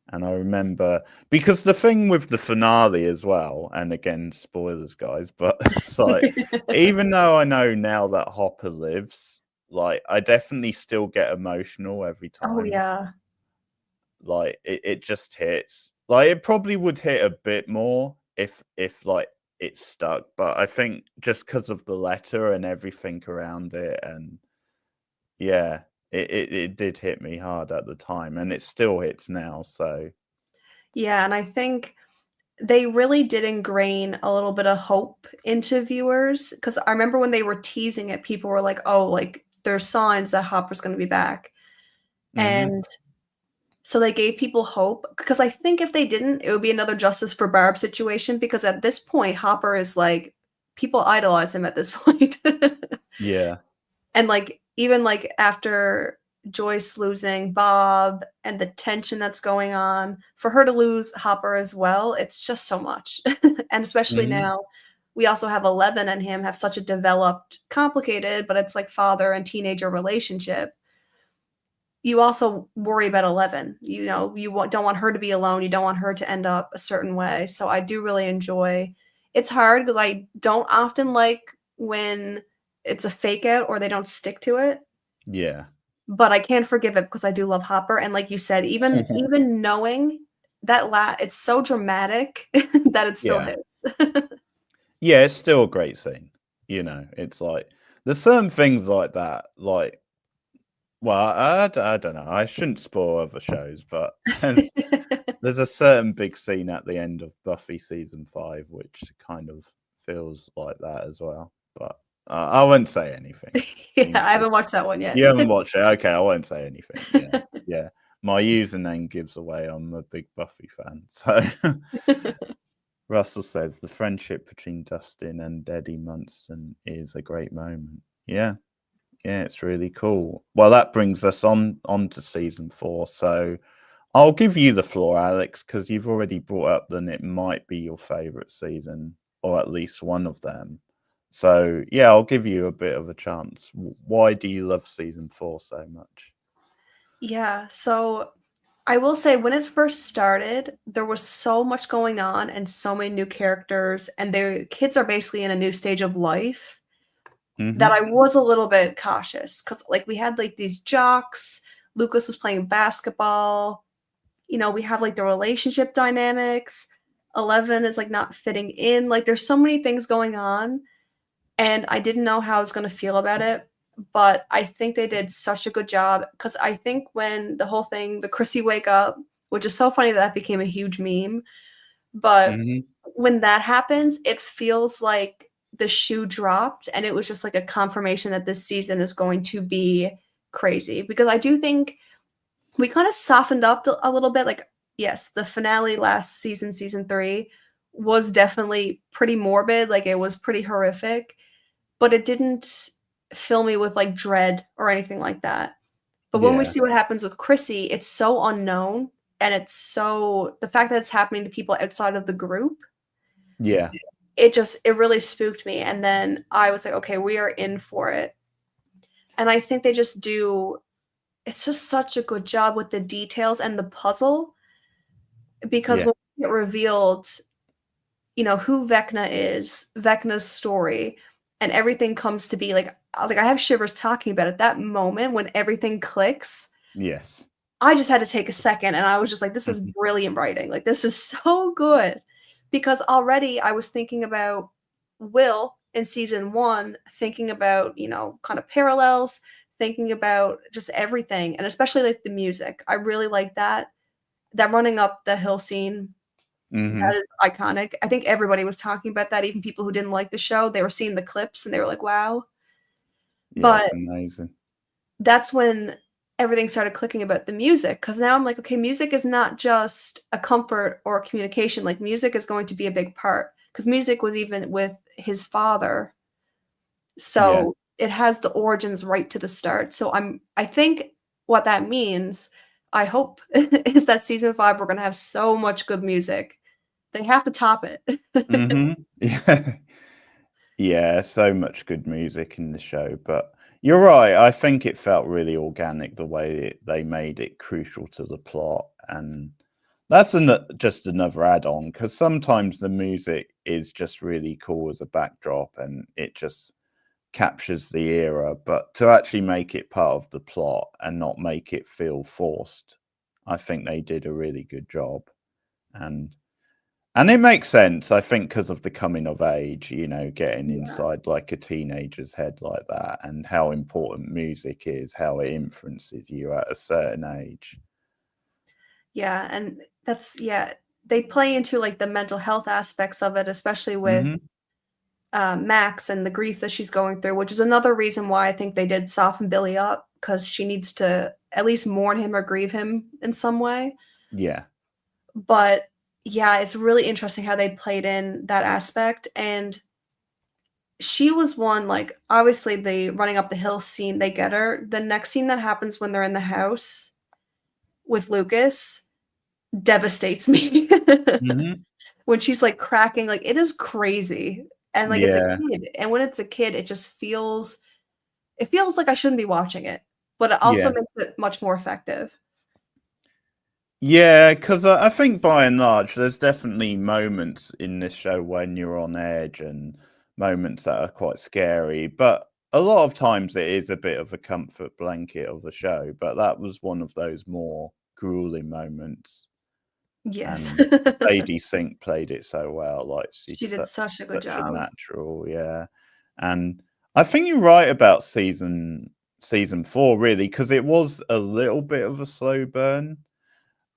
and I remember, because the thing with the finale as well, and again, spoilers, guys, but it's like, even though I know now that Hopper lives, like, I definitely still get emotional every Oh, time. yeah. Like, it just hits. Like, it probably would hit a bit more if like it stuck, but I think just because of the letter and everything around it, and yeah, it did hit me hard at the time, and it still hits now. So Yeah, and I think they really did ingrain a little bit of hope into viewers, because I remember when they were teasing it, people were like, "Oh, like, there's signs that Hopper's gonna be back." hmm And so they gave people hope, because I think if they didn't, it would be another Justice for Barb situation, because at this point, Hopper is like, people idolize him at this point. yeah, And, like, even, like, after Joyce losing Bob and the tension that's going on, for her to lose Hopper as well, it's just so much. And especially hmm now, we also have Eleven and him have such a developed, complicated, but it's like father and teenager relationship. You also worry about Eleven. Don't want her to be alone, you don't want her to end up a certain way, so I do really enjoy. It's hard because I don't often like when it's a fake out or they don't stick to it, yeah. but I can forgive it because I do love Hopper, and like you said, even knowing that it's so dramatic that it still Yeah, hits. yeah, it's still a great scene. It's like, there's certain things like that, like, well, I don't know. I shouldn't spoil other shows, but there's a certain big scene at the end of Buffy season 5 which kind of feels like that as well. But I won't say anything. Yeah, In I haven't case watched that one yet. you haven't watched it, okay, I won't say anything. Yeah, yeah. My username gives away I'm a big Buffy fan. So Russell says the friendship between Dustin and Eddie Munson is a great moment. Yeah, yeah, it's really cool. Well, that brings us on to season 4. So I'll give you the floor, Alex, because you've already brought up that it might be your favorite season, or at least one of them. So yeah, I'll give you a bit of a chance. Why do you love season 4 so much? Yeah, so I will say when it first started, there was so much going on and so many new characters, and their kids are basically in a new stage of life that I hmm was a little bit cautious, because like we had like these jocks, Lucas was playing basketball, we have like the relationship dynamics. Eleven is like not fitting in. Like there's so many things going on, and I didn't know how I was gonna feel about it. But I think they did such a good job, because I think when the whole thing, the Chrissy wake up, which is so funny that that became a huge meme. But Hmm. when that happens, it feels like the shoe dropped, and it was just like a confirmation that this season is going to be crazy. Because I do think we kind of softened up a little bit. Like, yes, the finale last season, season 3, was definitely pretty morbid. Like, it was pretty horrific, but it didn't fill me with like dread or anything like that. But when we Yeah. see what happens with Chrissy, it's so unknown, and it's so the fact that it's happening to people outside of the group, Yeah. it really spooked me. And then I was like, okay, we are in for it. And I think they just do it's just such a good job with the details and the puzzle, because Yeah. when it revealed, who Vecna is, Vecna's story, and everything comes to be like I have shivers talking about it. That moment when everything clicks, Yes. I just had to take a second, and I was just like, this is Mhm. brilliant writing. Like, this is so good. Because already I was thinking about Will in season 1, thinking about, kind of parallels, thinking about just everything, and especially like the music. I really like that. That running up the hill scene, that Mhm. is iconic. I think everybody was talking about that, even people who didn't like the show. They were seeing the clips and they were like, wow. Yeah, But it's amazing. that's when everything started clicking about the music, because now I'm like, okay, music is not just a comfort or a communication. Like, music is going to be a big part, because music was even with his father, Yeah. so it has the origins right to the start. So I think what that means, I hope, is that season 5 we're gonna have so much good music. They have to top it. Mhm. Yeah. Yeah, so much good music in the show, but you're right. I think it felt really organic the way they made it crucial to the plot, and that's just another add-on because sometimes the music is just really cool as a backdrop and it just captures the era, but to actually make it part of the plot and not make it feel forced, I think they did a really good job. And and it makes sense, I think, because of the coming of age, getting Yeah. inside like a teenager's head like that and how important music is, how it influences you at a certain age. Yeah, and yeah, they play into, like, the mental health aspects of it, especially with, Mhm. Max and the grief that she's going through, which is another reason why I think they did soften Billy up, because she needs to at least mourn him or grieve him in some way. Yeah. But, yeah, it's really interesting how they played in that aspect, and she was one, like, obviously, the running up the hill scene, they get her. The next scene that happens when they're in the house with Lucas devastates me. Mhm. When she's, like, cracking, like, it is crazy, and, like, it's a Yeah. kid, and when it's a kid, it feels like I shouldn't be watching it, but it also Yeah. makes it much more effective. Yeah, because I think by and large, there's definitely moments in this show when you're on edge and moments that are quite scary. But a lot of times it is a bit of a comfort blanket of a show. But that was one of those more grueling moments. Yes. And Sadie Sink played it so well. Like she's She did such a good such a job. natural, yeah. And I think you're right about season 4, really, because it was a little bit of a slow burn.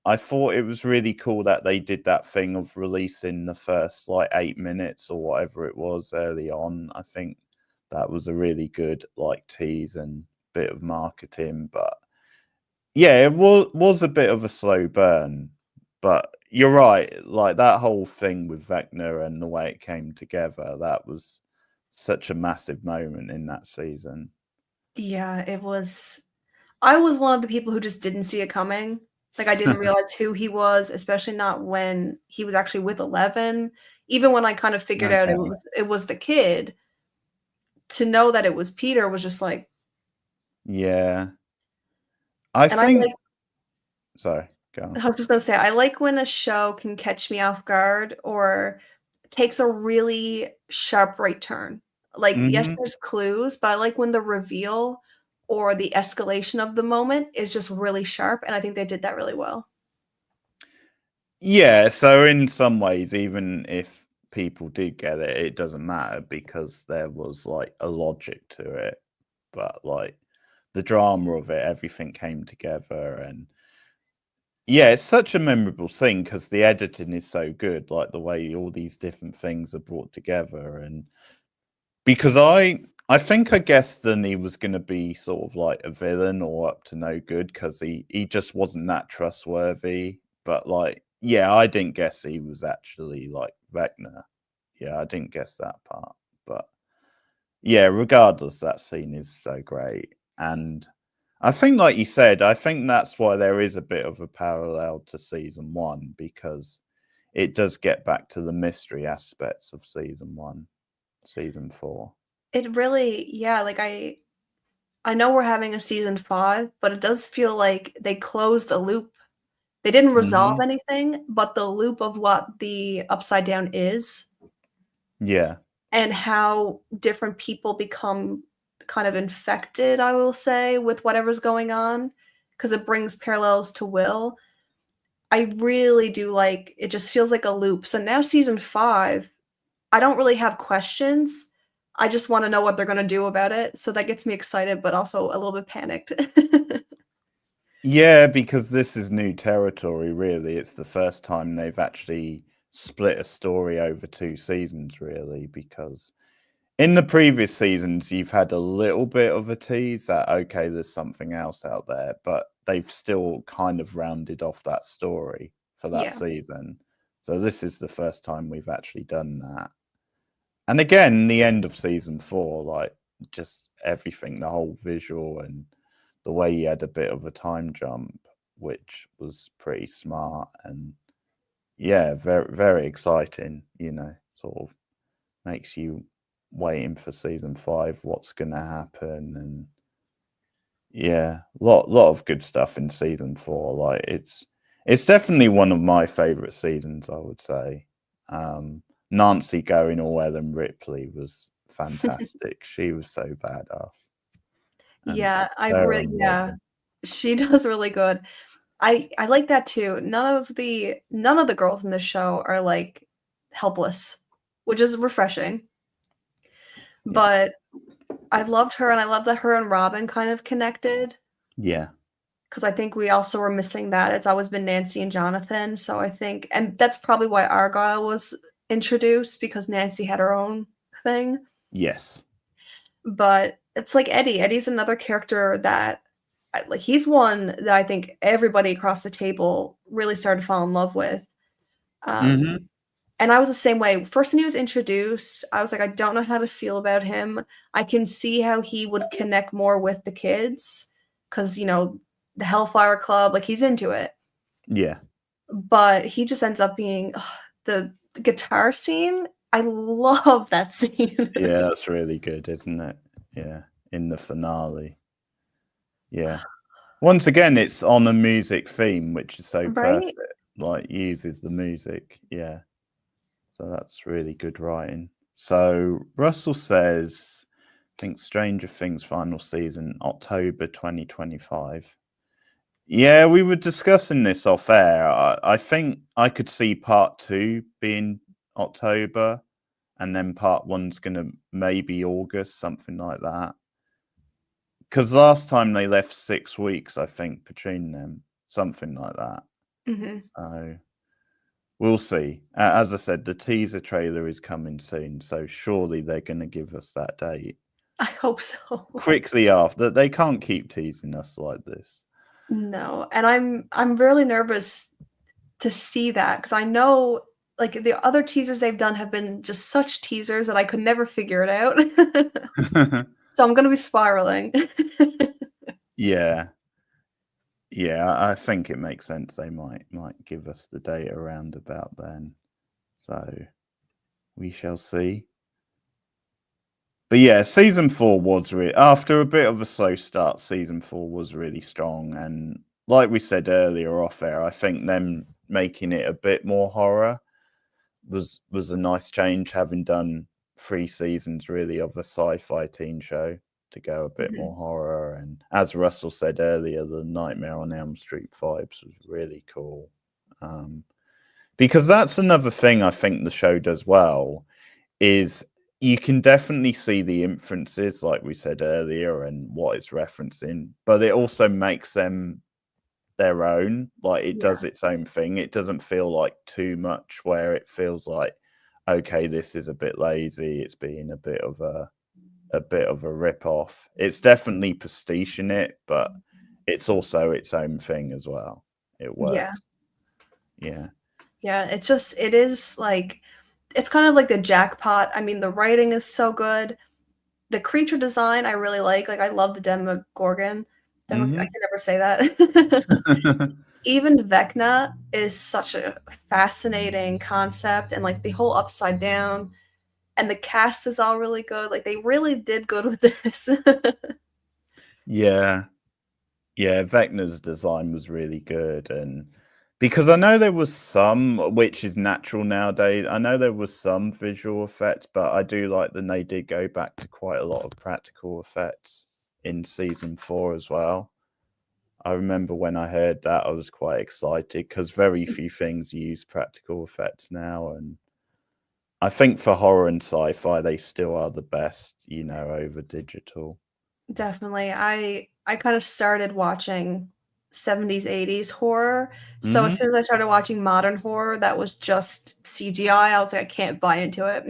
I thought it was really cool that they did that thing of releasing the first like 8 minutes or whatever it was early on. I think that was a really good like tease and bit of marketing. But yeah, it was a bit of a slow burn. But you're right, like that whole thing with Vecna and the way it came together, that was such a massive moment in that season. Yeah, I was one of the people who just didn't see it coming. Like, I didn't realize who he was, especially not when he was actually with Eleven. Even when I kind of figured out Okay. it was the kid, to know that it was Peter was just like. Yeah. I And I think like sorry, go on. I was just gonna say, I like when a show can catch me off guard or takes a really sharp right turn. Like, yes, Mhm. there's clues, but I like when the reveal or the escalation of the moment is just really sharp, and I think they did that really well. Yeah, so in some ways, even if people did get it, it doesn't matter because there was like a logic to it. But like the drama of it, everything came together, and Yeah, it's such a memorable thing because the editing is so good, like the way all these different things are brought together. And because I think I guessed then he was going to be sort of like a villain or up to no good because he just wasn't that trustworthy. But like, yeah, I didn't guess he was actually like Vecna. Yeah, I didn't guess that part. But yeah, regardless, that scene is so great. And I think, like you said, I think that's why there is a bit of a parallel to season one, because it does get back to the mystery aspects of season one, season four. It really, yeah, like I know we're having a season 5, but it does feel like they closed the loop. They didn't resolve Mhm. anything, but the loop of what the Upside Down is Yeah. and how different people become kind of infected, I will say, with whatever's going on, because it brings parallels to Will. I really do like it just feels like a loop. So now season 5, I don't really have questions. I just wanna know what they're gonna do about it, so that gets me excited, but also a little bit panicked. Yeah, because this is new territory, really. It's the first time they've actually split a story over 2 seasons, really, because in the previous seasons, you've had a little bit of a tease that, okay, there's something else out there, but they've still kind of rounded off that story for that Yeah. season. So this is the first time we've actually done that. And again, the end of season 4, like just everything, the whole visual and the way he had a bit of a time jump, which was pretty smart and yeah, very very exciting. Sort of makes you waiting for season 5, what's going to happen, and yeah, lot of good stuff in season 4. Like it's definitely one of my favorite seasons, I would say. Nancy going all Ellen Ripley was fantastic. She was so badass, and Yeah, her and yeah, Robin. she does really good. I like that too. None of the girls in this show are, like, helpless, which is refreshing, Yeah, but I loved her, and I love that her and Robin kind of connected. yeah, 'Cause I think we also were missing that. It's always been Nancy and Jonathan, so I think and that's probably why Argyle was introduced because Nancy had her own thing, yes, but it's like Eddie. Eddie's another character that like, he's one that I think everybody across the table really started to fall in love with, um, hmm, and I was the same way. First when he was introduced, I was like, "I don't know how to feel about him." I can see how he would connect more with the kids, 'cause, the Hellfire Club, like, he's into it. yeah, But he just ends up being the guitar scene, I love that scene. yeah. That's really good, isn't it? Yeah, in the finale. Yeah. Once again, it's on a music theme, which is so Right? perfect. Like uses the music. Yeah. So that's really good writing. So Russell says, I think Stranger Things final season, October 2025. Yeah, we were discussing this off air. I think I could see part 2 being October, and then part 1's going to maybe August, something like that. Because last time they left 6 weeks, I think, between them, something like that. Mhm. So we'll see. As I said, the teaser trailer is coming soon, so surely they're going to give us that date I hope so. quickly after. They can't keep teasing us like this. No, and I'm really nervous to see that because I know, like, the other teasers they've done have been just such teasers that I could never figure it out. So I'm gonna be spiraling. Yeah, yeah. I think it makes sense. They might give us the date around about then. So we shall see. But yeah, season 4 was after a bit of a slow start. Season 4 was really strong, and like we said earlier off air, I think them making it a bit more horror was a nice change. Having done 3 seasons really of a sci-fi teen show, to go a bit Mhm. more horror, and as Russell said earlier, the Nightmare on Elm Street vibes was really cool. Um, because that's another thing I think the show does well is you can definitely see the inferences, like we said earlier, and what it's referencing, but it also makes them their own. Like it Yeah. does its own thing. It doesn't feel like too much where it feels like, okay, this is a bit lazy. It's being a bit of a rip off. It's definitely pastiche in it, but it's also its own thing as well. It Yeah. works. Yeah. Yeah. It is like, it's kind of like the jackpot. I mean, the writing is so good. The creature design I really like. Like, I love the Demogorgon. I can never say that. Even Vecna is such a fascinating concept, and like the whole upside down, and the cast is all really good. Like, they really did good with this. Yeah. Yeah, Vecna's design was really good, and because I know there was some, which is natural nowadays, I know there was some visual effects, but I do like that they did go back to quite a lot of practical effects in season 4 as well. I remember when I heard that, I was quite excited because very few things use practical effects now, and I think for horror and sci-fi, they still are the best, over digital. Definitely. I kind of started watching 70s, 80s horror. So as Hmm. soon as I started watching modern horror that was just CGI, I was like, I can't buy into it.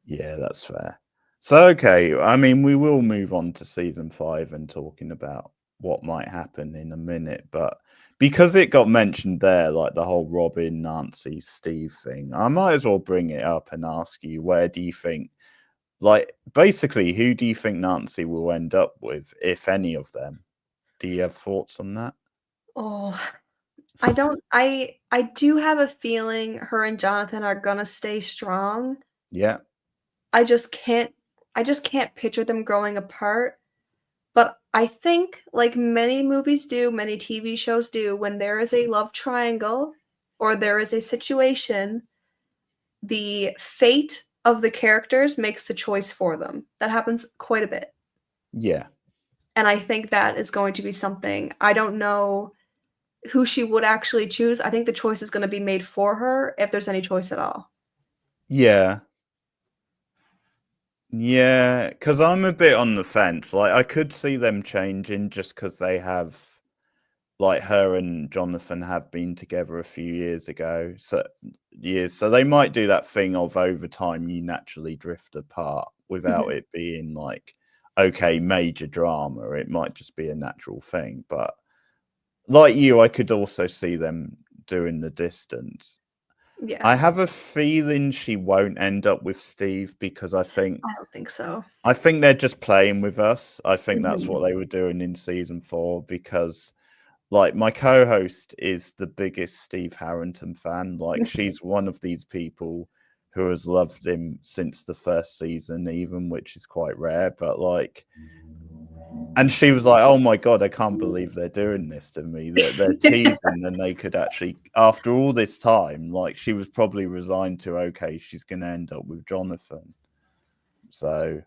Yeah, that's fair. So, okay, I mean, we will move on to season 5 and talking about what might happen in a minute, but because it got mentioned there, like the whole Robin, Nancy, Steve thing, I might as well bring it up and ask you, where do you think, like, basically, who do you think Nancy will end up with, if any of them? Do you have thoughts on that? Oh, I don't I do have a feeling her and Jonathan are gonna stay strong. Yeah. I just can't I just can't picture them growing apart. But I think, like many movies do, many TV shows do, when there is a love triangle or there is a situation, the fate of the characters makes the choice for them. That happens quite a bit. Yeah. And I think that is going to be something. I don't know who she would actually choose. I think the choice is going to be made for her if there's any choice at all. Yeah. Yeah, because I'm a bit on the fence. Like, I could see them changing just because they have, like, her and Jonathan have been together a few years ago. So they might do that thing of over time you naturally drift apart without Mhm. it being like, okay, major drama. It might just be a natural thing. But like you, I could also see them doing the distance. Yeah, I have a feeling she won't end up with Steve because I don't think so. I think they're just playing with us. I think that's Mhm. what they were doing in season 4 because, like, my co-host is the biggest Steve Harrington fan. Like, she's one of these people who has loved him since the first season, even, which is quite rare. But like, and she was like, "Oh my god, I can't believe they're doing this to me. That they're teasing, and they could actually, after all this time, like, she was probably resigned to, okay, she's going to end up with Jonathan." So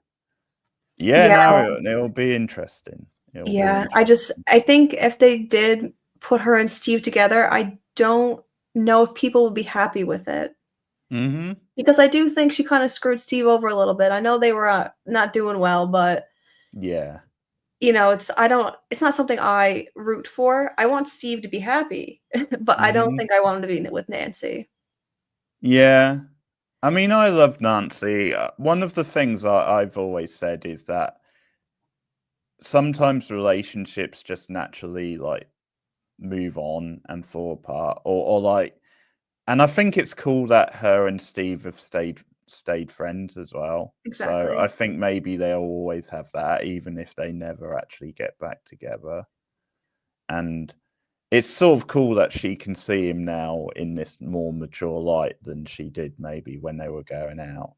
yeah, Yeah, no, it'll be interesting. It'll be yeah. interesting. I think if they did put her and Steve together, I don't know if people would be happy with it. Mhm. Because I do think she kinda screwed Steve over a little bit. I know they were, not doing well, but, Yeah. it's not something I root for. I want Steve to be happy, but I don't Mhm. think I want him to be with Nancy. Yeah. I mean, I love Nancy. One of the things I've always said is that sometimes relationships just naturally, like, move on and fall apart, or like, and I think it's cool that her and Steve have stayed friends as well. So Exactly. I think maybe they'll always have that, even if they never actually get back together. And it's sort of cool that she can see him now in this more mature light than she did maybe when they were going out.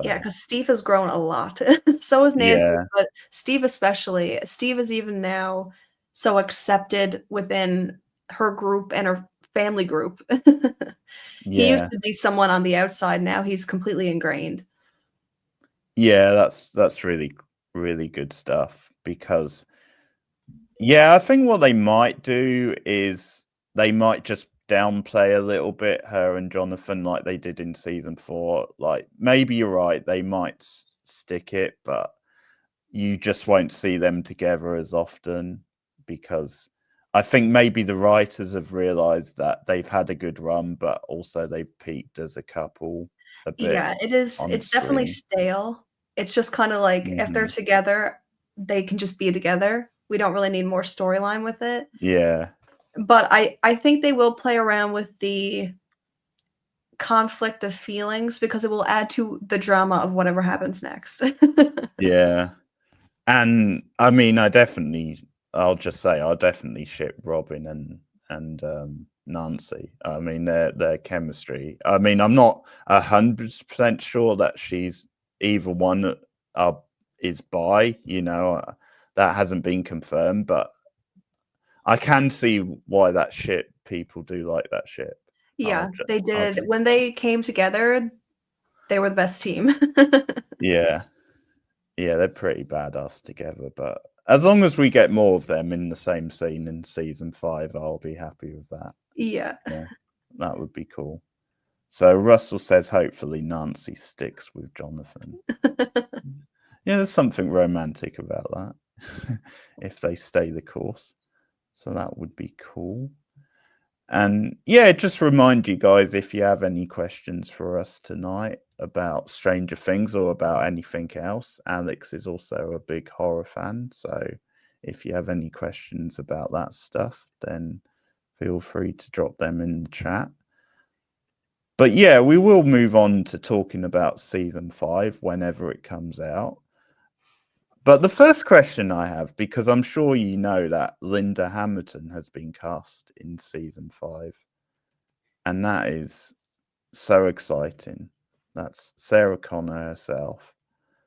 Yeah, So, because Steve has grown a lot. So has Nancy, yeah, but Steve especially. Steve is even now so accepted within her group and her family group. He used yeah, to be someone on the outside, now he's completely ingrained. yeah, that's really, really good stuff because, yeah, I think what they might do is they might just downplay a little bit her and Jonathan like they did in season 4. Like, maybe you're right, they might stick it, but you just won't see them together as often. because I think maybe the writers have realized that they've had a good run, but also they've peaked as a couple a bit Yeah, it is. on It's definitely screen. stale. It's just kind of like if they're Hmm. together, they can just be together. We don't really need more storyline with it. Yeah, But I think they will play around with the conflict of feelings because it will add to the drama of whatever happens next. yeah. And I mean, I'll just say, I'll definitely ship Robin and Nancy. I mean, their chemistry. I mean, I'm not 100% sure that she's either one is bi. That hasn't been confirmed, but I can see why that ship people do like that ship. Yeah, they I'll did. just When they came together, they were the best team. yeah. Yeah, they're pretty badass together, but as long as we get more of them in the same scene in season 5, I'll be happy with that. Yeah. Yeah, that would be cool. So Russell says hopefully Nancy sticks with Jonathan. Yeah, there's something romantic about that if they stay the course. So that would be cool. And yeah, just remind you guys, if you have any questions for us tonight about Stranger Things or about anything else, Alex is also a big horror fan. So if you have any questions about that stuff, then feel free to drop them in the chat. But yeah, we will move on to talking about season 5 whenever it comes out. But the first question I have, because I'm sure you know that Linda Hamilton has been cast in season 5. And that is so exciting. That's Sarah Connor herself.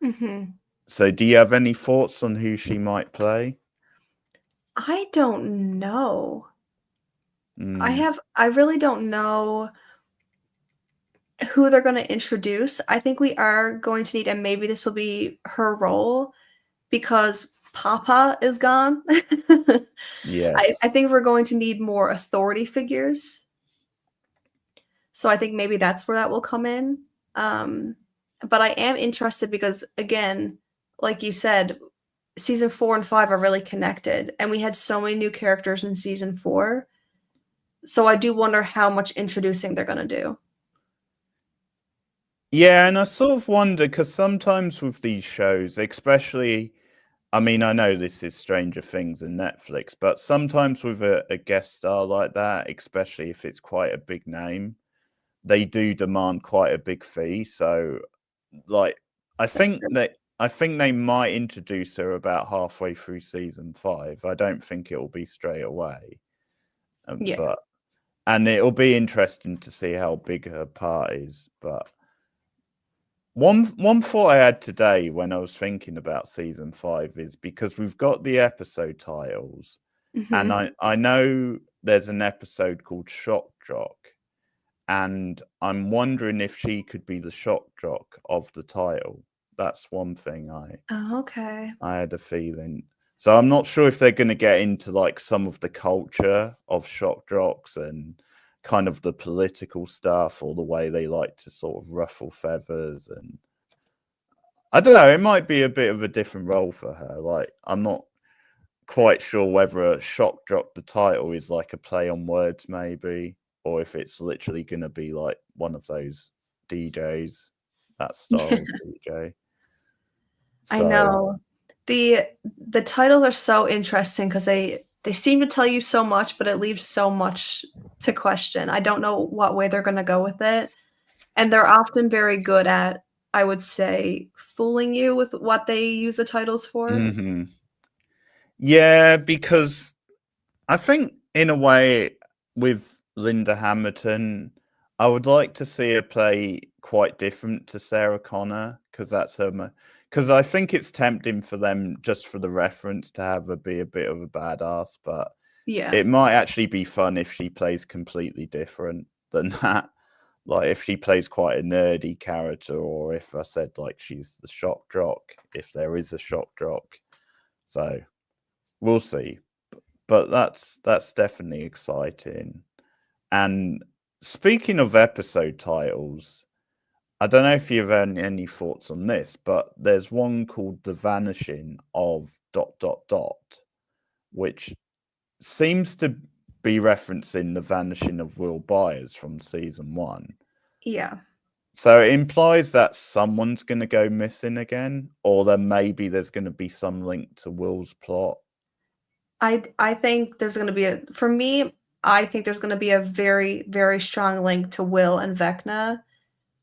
Mhm. So, do you have any thoughts on who she might play? I don't know. Mm, I really don't know who they're gonna introduce. I think we are going to need, and maybe this will be her role because Papa is gone. I yes. think we're going to need more authority figures. So I think maybe that's where that will come in. Um, but I am interested because, again, like you said, season 4 and 5 are really connected, and we had so many new characters in season 4. So I do wonder how much introducing they're gonna do. Yeah, and I sort of wonder because sometimes with these shows, especially, I mean, I know this is Stranger Things and Netflix, but sometimes with a guest star like that, especially if it's quite a big name, they do demand quite a big fee. So, like, That's true. I think they might introduce her about halfway through season 5. I don't think it will be straight away, Yeah. but and it'll be interesting to see how big her part is. But one thought I had today when I was thinking about season 5 is because we've got the episode titles, and Mhm. I know there's an episode called Shock Jock, and I'm wondering if she could be the shock jock of the title. That's one thing Oh, okay. I had a feeling. So I'm not sure if they're going to get into like some of the culture of shock jocks and kind of the political stuff or the way they like to sort of ruffle feathers, and I don't know, it might be a bit of a different role for her. Like I'm not quite sure whether a shock jock the title is like a play on words maybe, or if it's literally going to be like one of those DJs, that style of DJ. I So know. The titles are so interesting because they seem to tell you so much, but it leaves so much to question. I don't know what way they're gonna go with it, and they're often very good at, I would say, fooling you with what they use the titles for. mhm. Yeah, because I think in a way with Linda Hamilton, I would like to see her play quite different to Sarah Connor because that's her. Because I think it's tempting for them just for the reference to have her be a bit of a badass, but Yeah. it might actually be fun if she plays completely different than that. Like if she plays quite a nerdy character, or if I said like she's the shock jock, if there is a shock jock. So we'll see. But that's definitely exciting. And speaking of episode titles, I don't know if you've had any thoughts on this, but there's one called The Vanishing of ... which seems to be referencing the vanishing of Will Byers from season 1. Yeah. So it implies that someone's going to go missing again, or then maybe there's going to be some link to Will's plot. I think there's going to be for me, I think there's going to be a very, very strong link to Will and Vecna.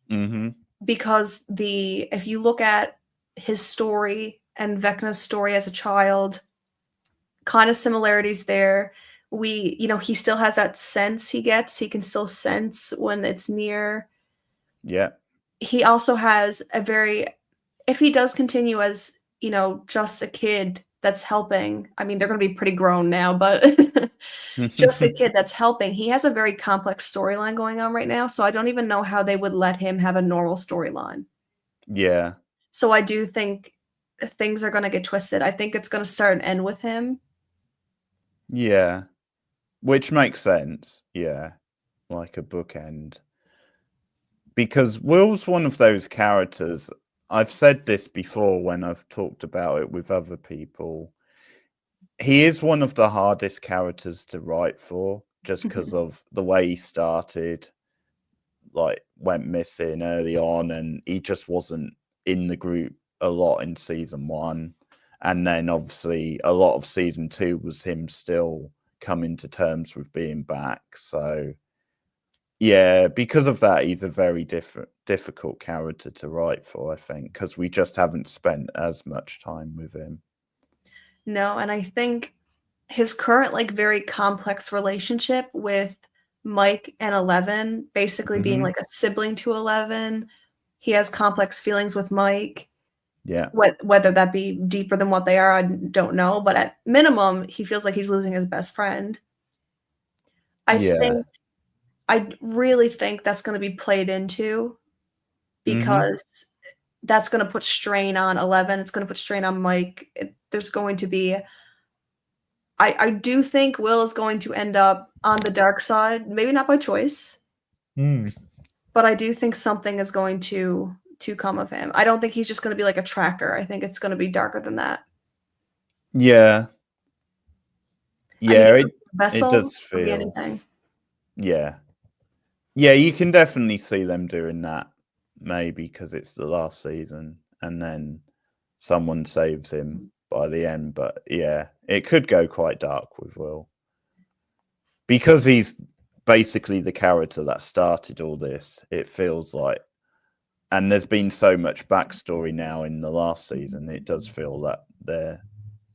Mm-hmm. Because if you look at his story and Vecna's story as a child, kind of similarities there. He still has that sense he gets. He can still sense when it's near. Yeah. He also has if he does continue as, just a kid that's helping, I mean, they're going to be pretty grown now, but just a kid that's helping. He has a very complex storyline going on right now, so I don't even know how they would let him have a normal storyline. Yeah. So I do think things are going to get twisted. I think it's going to start and end with him. Yeah. Which makes sense. Yeah. Like a bookend. Because Will's one of those characters. I've said this before when I've talked about it with other people. He is one of the hardest characters to write for, just because of the way he started, like went missing early on, and he just wasn't in the group a lot in season 1. And then obviously a lot of season 2 was him still coming to terms with being back. So yeah, because of that, he's a very difficult character to write for, I think, because we just haven't spent as much time with him. No, and I think his current, like, very complex relationship with Mike and Eleven, basically being like a sibling to Eleven. He has complex feelings with Mike. Yeah. Whether that be deeper than what they are, I don't know. But at minimum, he feels like he's losing his best friend. I really think that's going to be played into, because that's going to put strain on Eleven. It's going to put strain on Mike. There's going to be. I do think Will is going to end up on the dark side, maybe not by choice, but I do think something is going to come of him. I don't think he's just going to be like a tracker. I think it's going to be darker than that. Yeah. Yeah, it does feel. Be anything. Yeah. Yeah, you can definitely see them doing that, maybe because it's the last season, and then someone saves him by the end. But yeah, it could go quite dark with Will, because he's basically the character that started all this. It feels like, and there's been so much backstory now in the last season. It does feel that they're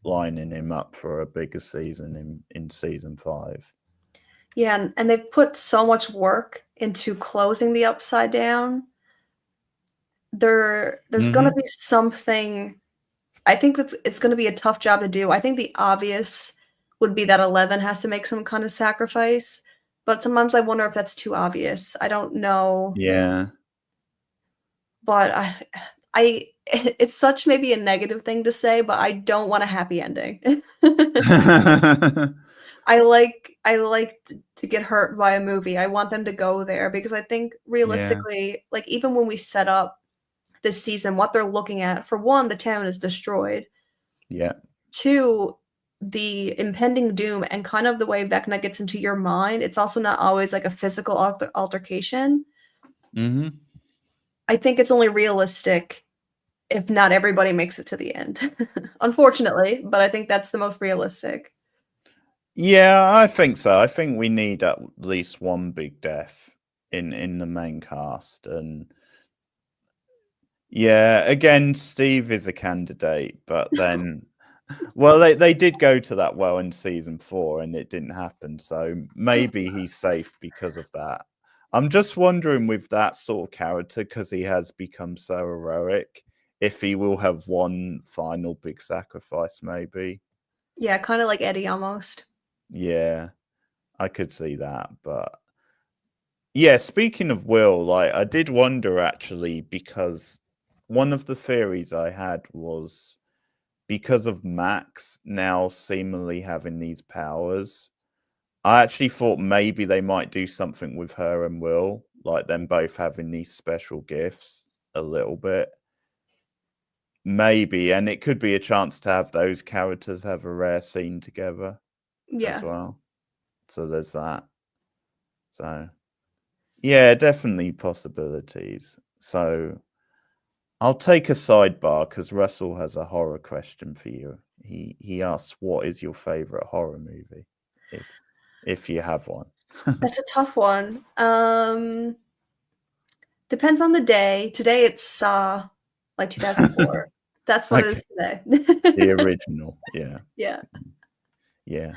lining him up for a bigger season in season 5. Yeah, and they've put so much work into closing the Upside Down. There's going to be something. I think it's going to be a tough job to do. I think the obvious would be that Eleven has to make some kind of sacrifice, but sometimes I wonder if that's too obvious. I don't know. Yeah. But it's such maybe a negative thing to say, but I don't want a happy ending. I like to get hurt by a movie. I want them to go there, because I think realistically, like, even when we set up this season, what they're looking at, for one, the town is destroyed. Yeah. 2, the impending doom and kind of the way Vecna gets into your mind, it's also not always like a physical altercation. I think it's only realistic if not everybody makes it to the end. Unfortunately, but I think that's the most realistic. Yeah, I think so. I think we need at least one big death in the main cast. And yeah, again, Steve is a candidate, but then well, they did go to that well in season 4 and it didn't happen. So maybe he's safe because of that. I'm just wondering, with that sort of character, because he has become so heroic, if he will have one final big sacrifice, maybe. Yeah, kind of like Eddie almost. Yeah, I could see that. But yeah, speaking of Will, like, I did wonder actually, because one of the theories I had was, because of Max now seemingly having these powers, I actually thought maybe they might do something with her and Will, like them both having these special gifts a little bit. Maybe, and it could be a chance to have those characters have a rare scene together. as Yeah. well. So there's that. So yeah, definitely possibilities. So I'll take a sidebar because Russell has a horror question for you. He asks, "What is your favorite horror movie, if you have one?" That's a tough one. Depends on the day. Today it's Saw, like 2004. That's what it Okay, is today. the original. Yeah, Yeah. yeah.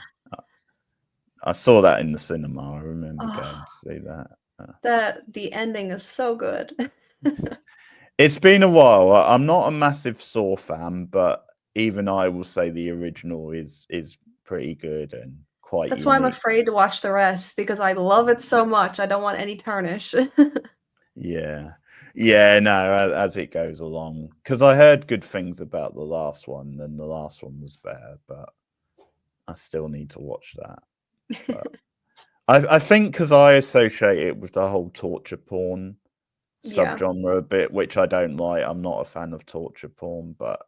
I saw that in the cinema. I remember going Oh, to see that. the ending is so good. It's been a while. I'm not a massive Saw fan, but even I will say the original is pretty good and quite That's why I'm unique. afraid to watch the rest because I love it so much. I don't want any tarnish. Yeah. Yeah, no, as it goes along. Because I heard good things about the last one, and the last one was better, but I still need to watch that. But I think because I associate it with the whole torture porn Yeah. subgenre a bit, which I don't like. I'm not a fan of torture porn, but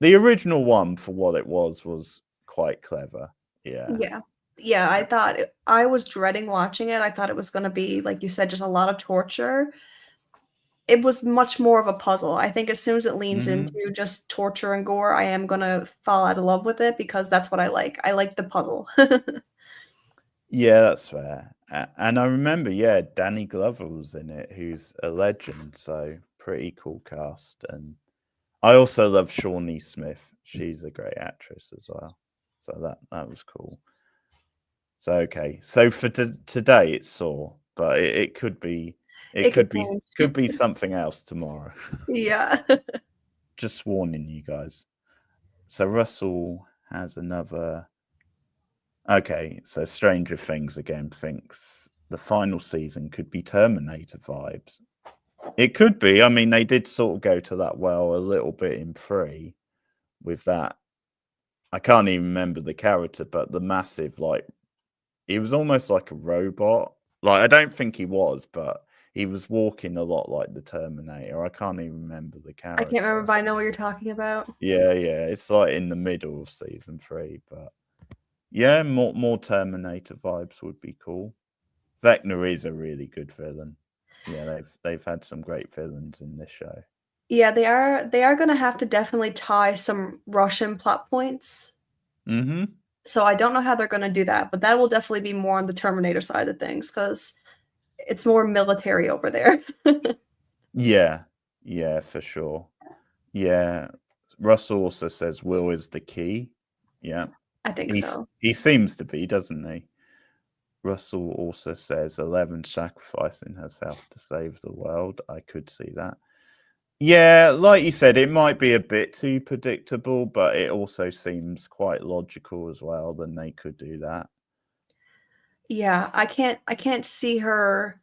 the original one, for what it was quite clever. Yeah. Yeah. Yeah, I was dreading watching it. I thought it was gonna be, like you said, just a lot of torture. It was much more of a puzzle. I think as soon as it leans Hmm. into just torture and gore, I am gonna fall out of love with it because that's what I like. I like the puzzle. Yeah, that's fair. And I remember, yeah, Danny Glover was in it, who's a legend. So pretty cool cast. And I also love Shawnee Smith. She's a great actress as well. So that was cool. So okay, so for today it's Saw, but it could be It could change. could be something else tomorrow. Yeah. Just warning you guys. So Russell has another. Okay, so Stranger Things again thinks the final season could be Terminator vibes. It could be. I mean, they did sort of go to that well a little bit in 3 with that. I can't even remember the character, but the massive, like, he was almost like a robot. Like, I don't think he was, but he was walking a lot like the Terminator. I can't even remember the I can't remember, character. but I know what you're talking about. Yeah, yeah. It's like in the middle of season 3, but yeah, more Terminator vibes would be cool. Vecna is a really good villain. Yeah, they've had some great villains in this show. Yeah, they are gonna have to definitely tie some Russian plot points. Mm-hmm. So I don't know how they're gonna do that, but that will definitely be more on the Terminator side of things because it's more military over there. Yeah, yeah, for sure. Yeah. Russell also says Will is the key. Yeah. I think so. He seems to be, doesn't he? Russell also says 11 sacrificing herself to save the world. I could see that. Yeah, like you said, it might be a bit too predictable, but it also seems quite logical as well. Then they could do that. Yeah, I can't see her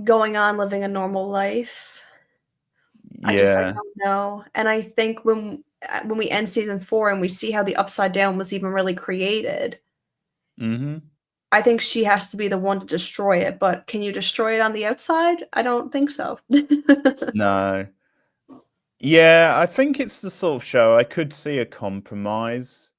going on living a normal life. I Yeah. don't know, and I think when we end season 4 and we see how the Upside Down was even really created, Mm-hmm. I think she has to be the one to destroy it, but can you destroy it on the outside? I don't think so. No. Yeah, I think it's the sort of show I could see a compromise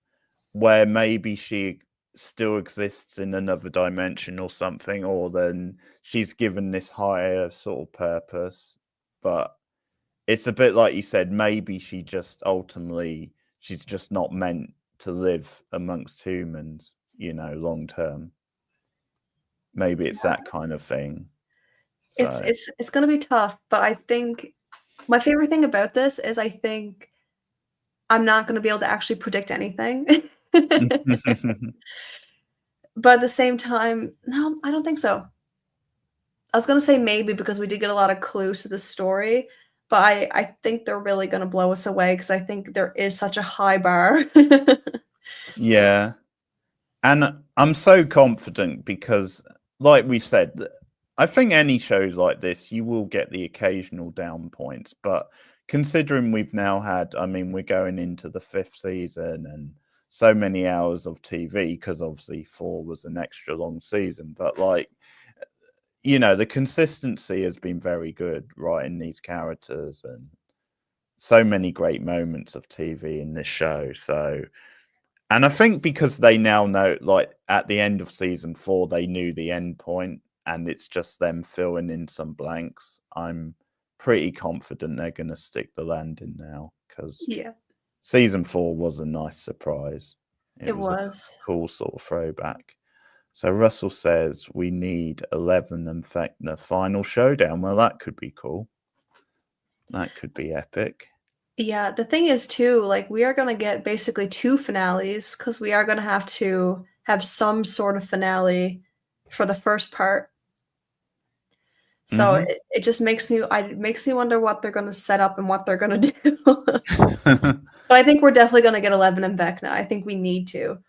where maybe she still exists in another dimension or something, or then she's given this higher sort of purpose. But it's a bit like you said, maybe she's just not meant to live amongst humans, long term. Maybe it's that kind of thing. It's So it's it's gonna be tough, but I think my favorite thing about this is I think I'm not gonna be able to actually predict anything. But at the same time, no, I don't think so. I was gonna say maybe because we did get a lot of clues to the story, but I think they're really gonna blow us away because I think there is such a high bar. yeah. And I'm so confident because, like we've said, I think any shows like this, you will get the occasional down points. But considering we've now had, I mean, we're going into the 5th season and so many hours of TV, because obviously 4 was an extra long season. But like, the consistency has been very good, writing these characters and so many great moments of TV in this show. So And I think because they now know, like at the end of season 4, they knew the end point, and it's just them filling in some blanks. I'm pretty confident they're going to stick the landing now, because Yeah, season 4 was a nice surprise. it Was a was. cool sort of throwback. So Russell says we need 11 and Vecna final showdown. Well, that could be cool. That could be epic. Yeah, the thing is too, like we are gonna get basically 2 finales because we are gonna have to have some sort of finale for the first part. So Mhm. it just makes me wonder what they're gonna set up and what they're gonna do. But I think we're definitely gonna get 11 and Vecna. I think we need to.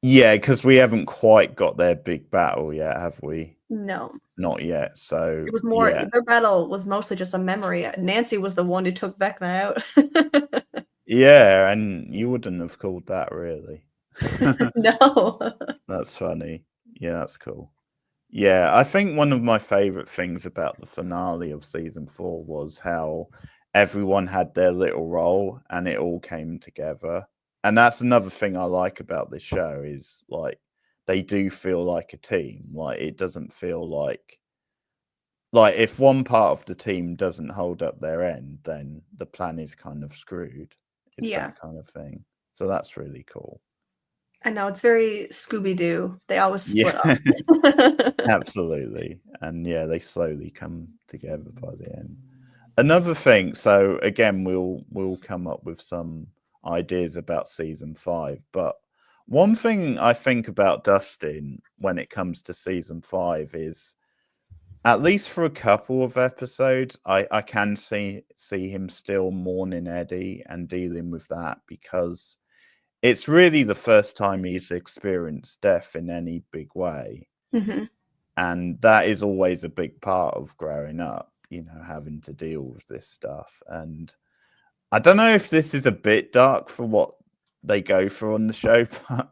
Yeah, because we haven't quite got their big battle yet, have we? No. Not yet. So It was more yeah, their battle was mostly just a memory. Nancy was the one who took Vecna out. yeah, and you wouldn't have called that really. No. That's funny. Yeah, that's cool. Yeah, I think one of my favorite things about the finale of season 4 was how everyone had their little role and it all came together. And that's another thing I like about this show is like they do feel like a team. Like it doesn't feel like if one part of the team doesn't hold up their end, then the plan is kind of screwed. It's Yeah. that kind of thing. So that's really cool. I know, it's very Scooby-Doo. They always split Yeah. up. Absolutely. And yeah, they slowly come together by the end. Another thing, so again, we'll come up with some ideas about season 5, but one thing I think about Dustin when it comes to season 5 is, at least for a couple of episodes, I can see him still mourning Eddie and dealing with that, because it's really the first time he's experienced death in any big way. Mhm. And that is always a big part of growing up, having to deal with this stuff. And I don't know if this is a bit dark for what they go for on the show, but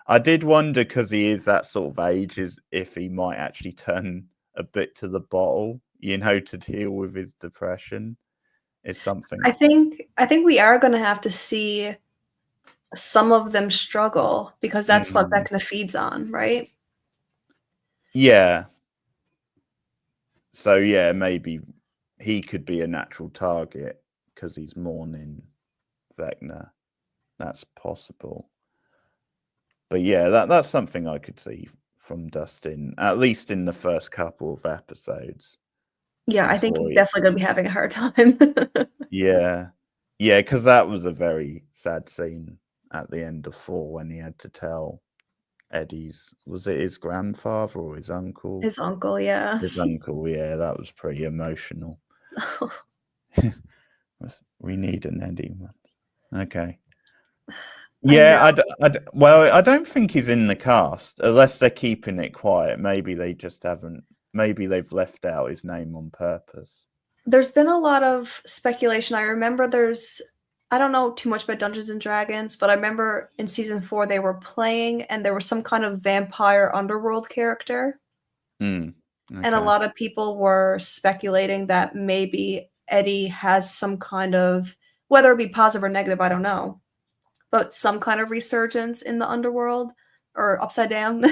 I did wonder, because he is that sort of age, is if he might actually turn a bit to the bottle, to deal with his depression. Is something. I think we are gonna have to see some of them struggle because that's what Mhm. Vecna feeds on, right? Yeah. So yeah, maybe he could be a natural target because he's mourning Vecna. That's possible. But yeah, that's something I could see from Dustin, at least in the first couple of episodes. Yeah, I think Before he's he, definitely gonna be having a hard time. yeah, yeah, because that was a very sad scene at the end of 4 when he had to tell was it his grandfather or his uncle? His uncle, yeah. His uncle, yeah, that was pretty emotional. We need an Eddie one. Okay. I Yeah, know. well, I don't think he's in the cast unless they're keeping it quiet. Maybe they just haven't. Maybe they've left out his name on purpose. There's been a lot of speculation. I remember I don't know too much about Dungeons and Dragons, but I remember in season 4 they were playing and there was some kind of vampire underworld character. Mm, And a okay. lot of people were speculating that maybe Eddie has some kind of, whether it be positive or negative, I don't know, but some kind of resurgence in the underworld or upside down.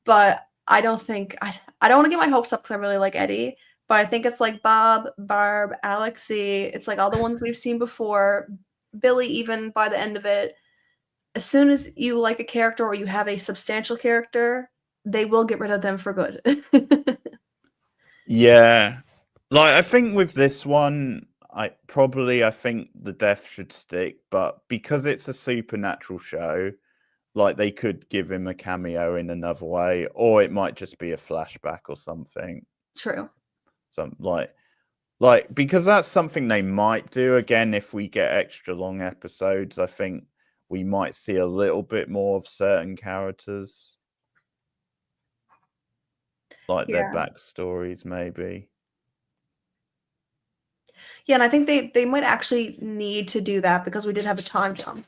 But I don't think I don't want to get my hopes up because I really like Eddie, but I think it's like Bob, Barb, Alexei. It's like all the ones we've seen before. Billy, even by the end of it, as soon as you like a character or you have a substantial character, they will get rid of them for good. Yeah, like I think with this one, I think the death should stick, but because it's a supernatural show, like they could give him a cameo in another way, or it might just be a flashback or something. True. Some because that's something they might do again if we get extra long episodes. I think we might see a little bit more of certain characters, like their Yeah. backstories, maybe. Yeah, and I think they might actually need to do that because we did have a time jump.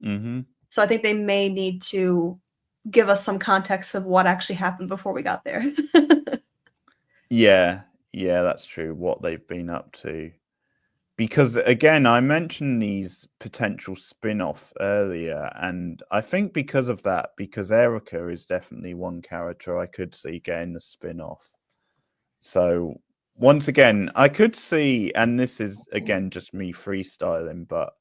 Mm-hmm. So I think they may need to give us some context of what actually happened before we got there. Yeah, that's true. What they've been up to. because again, I mentioned these potential spin-offs earlier, and I think because of that, because Erica is definitely one character I could see getting a spin-off. So once again, I could see, and this is again just me freestyling, but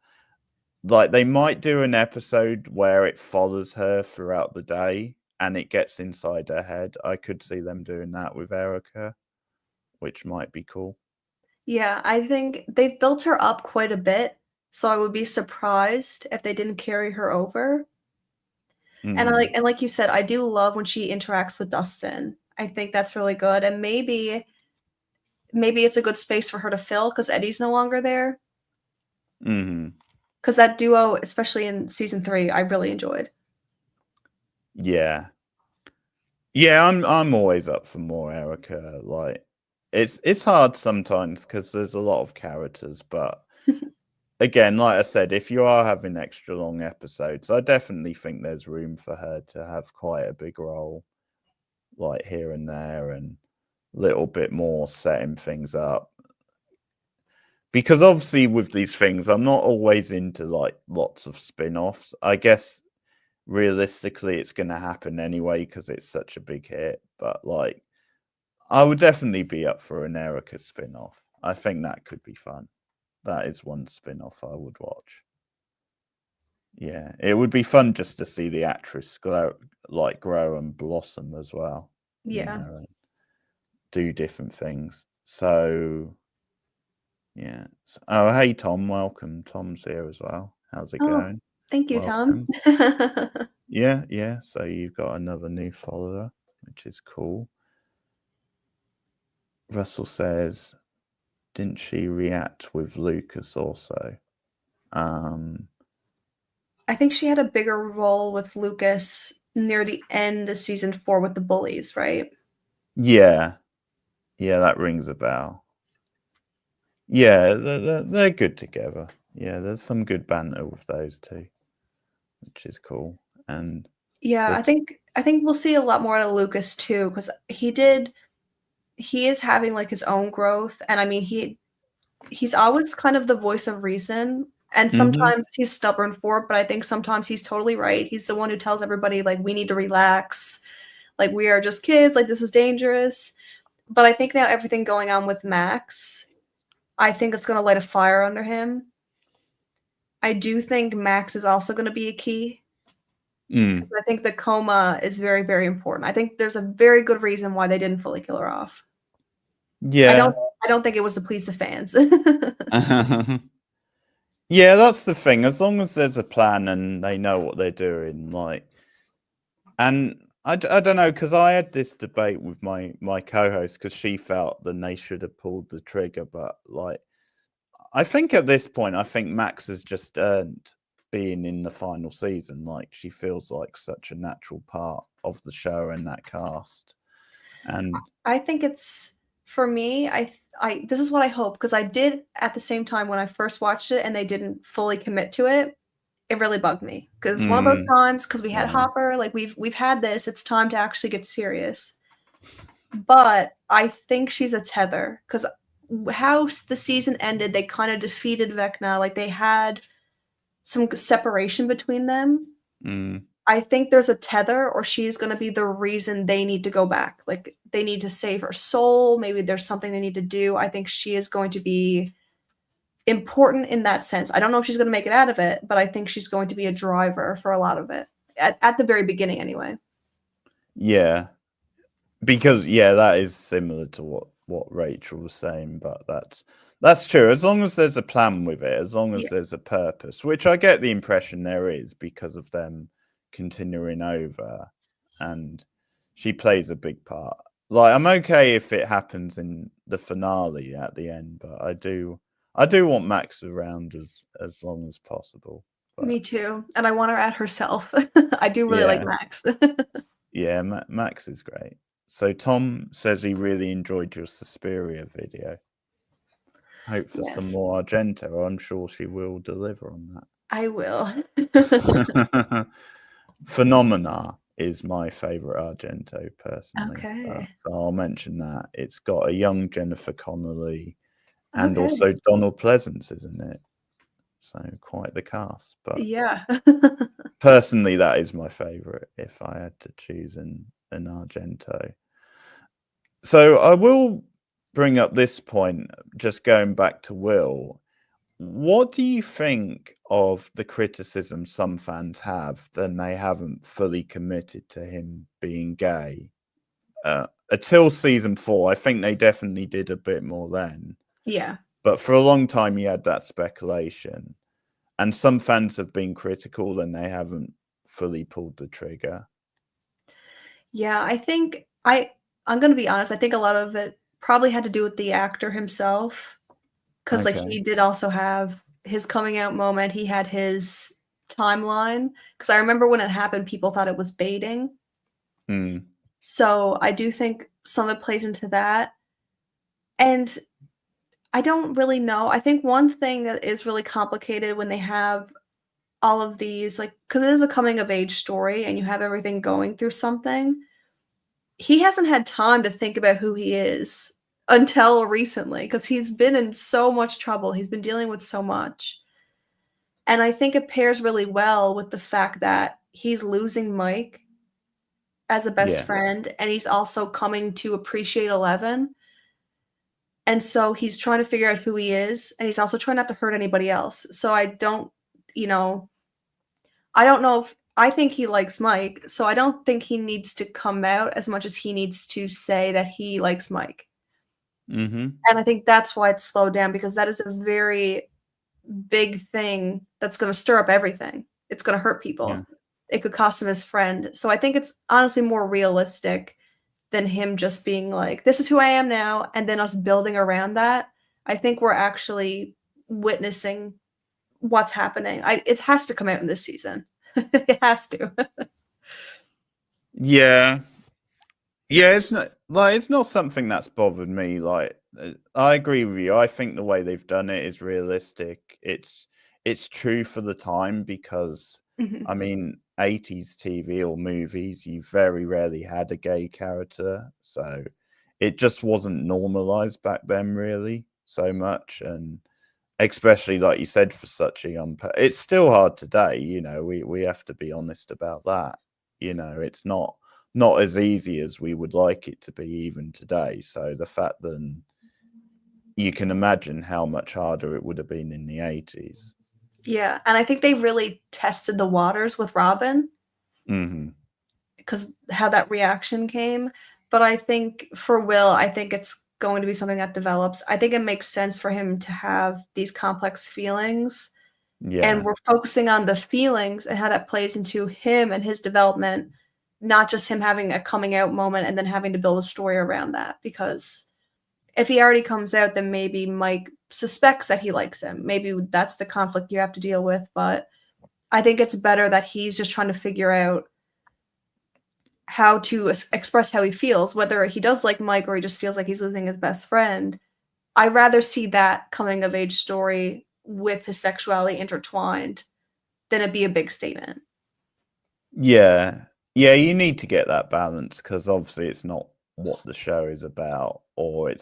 like they might do an episode where it follows her throughout the day and it gets inside her head. I could see them doing that with Erica, which might be cool. Yeah, I think they've built her up quite a bit, so I would be surprised if they didn't carry her over. And Mm. like you said, I do love when she interacts with Dustin. I think that's really good, and maybe it's a good space for her to fill because Eddie's no longer there. Hmm. Because that duo, especially in season 3, I really enjoyed. Yeah. Yeah, I'm always up for more Erica. Like it's hard sometimes because there's a lot of characters, but again, like I said, if you are having extra long episodes, I definitely think there's room for her to have quite a big role, like here and there, and a little bit more setting things up. Because obviously, with these things, I'm not always into like lots of spin offs. I guess realistically, it's going to happen anyway because it's such a big hit. But like, I would definitely be up for an Erica spin off. I think that could be fun. That is one spin off I would watch. Yeah, it would be fun just to see the actress grow and blossom as well. You Yeah. know, and do different things. So, yeah. Oh, hey Tom, welcome. Tom's here as well. How's it Oh, going? thank you, Tom. Welcome. Yeah. So you've got another new follower, which is cool. Russell says, didn't she react with Lucas also? I think she had a bigger role with Lucas near the end of season 4 with the bullies, right? Yeah, that rings a bell. Yeah, they're good together. Yeah, there's some good banter with those two, which is cool. And Yeah, so I think we'll see a lot more out of Lucas too, because he is having like his own growth, and I mean he's always kind of the voice of reason, and Mhm. sometimes he's stubborn for it, but I think sometimes he's totally right. He's the one who tells everybody like we need to relax, like we are just kids, like this is dangerous. But I think now everything going on with Max, I think it's gonna light a fire under him. I do think Max is also gonna be a key. Mm. I think the coma is very, very important. I think there's a very good reason why they didn't fully kill her off. I Yeah. don't think it was to please the fans. Yeah, that's the thing. As long as there's a plan and they know what they're doing, like, and I don't know, because I had this debate with my co-host because she felt that they should have pulled the trigger, but like, I think at this point, I think Max has just earned being in the final season. Like, she feels like such a natural part of the show and that cast. And I think it's for me, I this is what I hope because I did at the same time when I first watched it and they didn't fully commit to it. It really bugged me because one of those times because we had yeah. Hopper, like we've had this. It's time to actually get serious. But I think she's a tether because how the season ended, they kind of defeated Vecna. Like they had some separation between them. Mm. I think there's a tether, or she's going to be the reason they need to go back. Like they need to save her soul. Maybe there's something they need to do. I think she is going to be important in that sense. I don't know if she's going to make it out of it, but I think she's going to be a driver for a lot of it at the very beginning, anyway. Yeah. Because that is similar to what Rachel was saying, but that's true. As long as there's a plan with it, as long as Yeah. there's a purpose, which I get the impression there is because of them continuing over, and she plays a big part. Like, I'm okay if it happens in the finale at the end, but I do want Max around as long as possible. But Me too. And I want her at herself. I do really like yeah, Max. yeah, Max is great. So Tom says he really enjoyed your Suspiria video. Hope for some Yes, more Argento. I'm sure she will deliver on I will. that. Phenomena is my favorite Argento personally. Okay. So I'll mention that. It's got a young Jennifer Connelly and Okay. also Donald Pleasance, isn't it? So quite the cast. But Yeah. personally, that is my favorite if I had to choose an Argento. So I will bring up this point, just going back to Will. What do you think of the criticism some fans have that they haven't fully committed to him being gay? Until season 4, I think they definitely did a bit more then. Yeah. But for a long time, you had that speculation. And some fans have been critical and they haven't fully pulled the trigger. Yeah, I think I'm gonna be honest, I think a lot of it probably had to do with the actor himself, 'cause, like, Okay. he did also have his coming out moment, he had his timeline. Because I remember when it happened, people thought it was baiting. Mm, So, I do think some of it plays into that, and I don't really know. I think one thing that is really complicated when they have all of these, like, because it is a coming of age story and you have everything going through something, he hasn't had time to think about who he is until recently, because 'cause he's been in so much trouble, he's been dealing with so much, and I think it pairs really well with the fact that he's losing Mike as a best yeah. friend, and he's also coming to appreciate Eleven, and so he's trying to figure out who he is, and he's also trying not to hurt anybody else, so I don't you know, I don't know if I think he likes Mike, so I don't think he needs to come out as much as he needs to say that he likes Mike. Mm-hmm. And I think that's why it's slowed down because that is a very big thing that's gonna stir up everything. It's gonna hurt Yeah. people. It could cost him his friend. So I think it's honestly more realistic than him just being like, "This is who I am now," and then us building around that. I think we're actually witnessing what's happening. I It has to come out in this season. It has to. Yeah. Yeah, it's not something that's bothered me. Like, I agree with you. I think the way they've done it is realistic. It's true for the time because, Mhm. I mean, 80s TV or movies, you very rarely had a gay character, so it just wasn't normalized back then, really, so much, and especially like you said, for such a young. It's still hard today. We have to be honest about that. It's not as easy as we would like it to be even today. So the fact that you can imagine how much harder it would have been in the 80s. Yeah, and I think they really tested the waters with Robin Hmm. because how that reaction came, but I think for Will, I think it's going to be something that develops. I think it makes sense for him to have these complex feelings, and Yeah. we're focusing on the feelings and how that plays into him and his development, not just him having a coming out moment and then having to build a story around that, because if he already comes out, then maybe Mike suspects that he likes him. Maybe that's the conflict you have to deal with, but I think it's better that he's just trying to figure out how to express how he feels, whether he does like Mike or he just feels like he's losing his best friend. I'd rather see that coming of age story with his sexuality intertwined than it be a big statement. Yeah. Yeah, you need to get that balance because obviously it's not what the show is about, or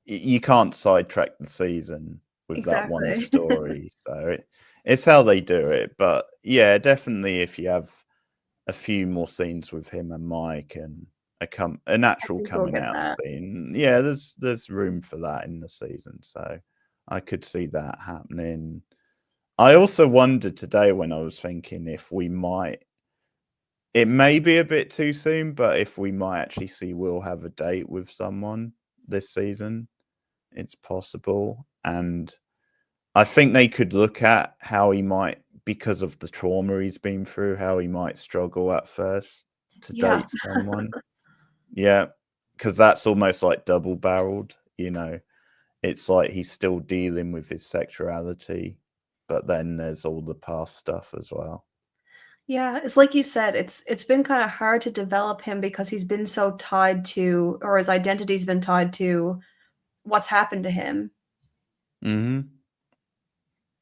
you can't sidetrack the season with that one Exactly. story. So it's how they do it. But yeah, definitely if you have a few more scenes with him and Mike and an I actual think we'll coming get out that. scene, yeah, there's room for that in the season. So I could see that happening. I also wondered today when I was thinking if we might, it may be a bit too soon, but if we might actually see Will have a date with someone this season, it's possible. And I think they could look at how he might, because of the trauma he's been through, how he might struggle at first to Yeah. date someone. Yeah, because that's almost like double barreled, It's like he's still dealing with his sexuality, but then there's all the past stuff as well. Yeah, it's like you said, it's been kinda hard to develop him because he's been so tied to, or his identity's been tied to what's happened to him. Hmm.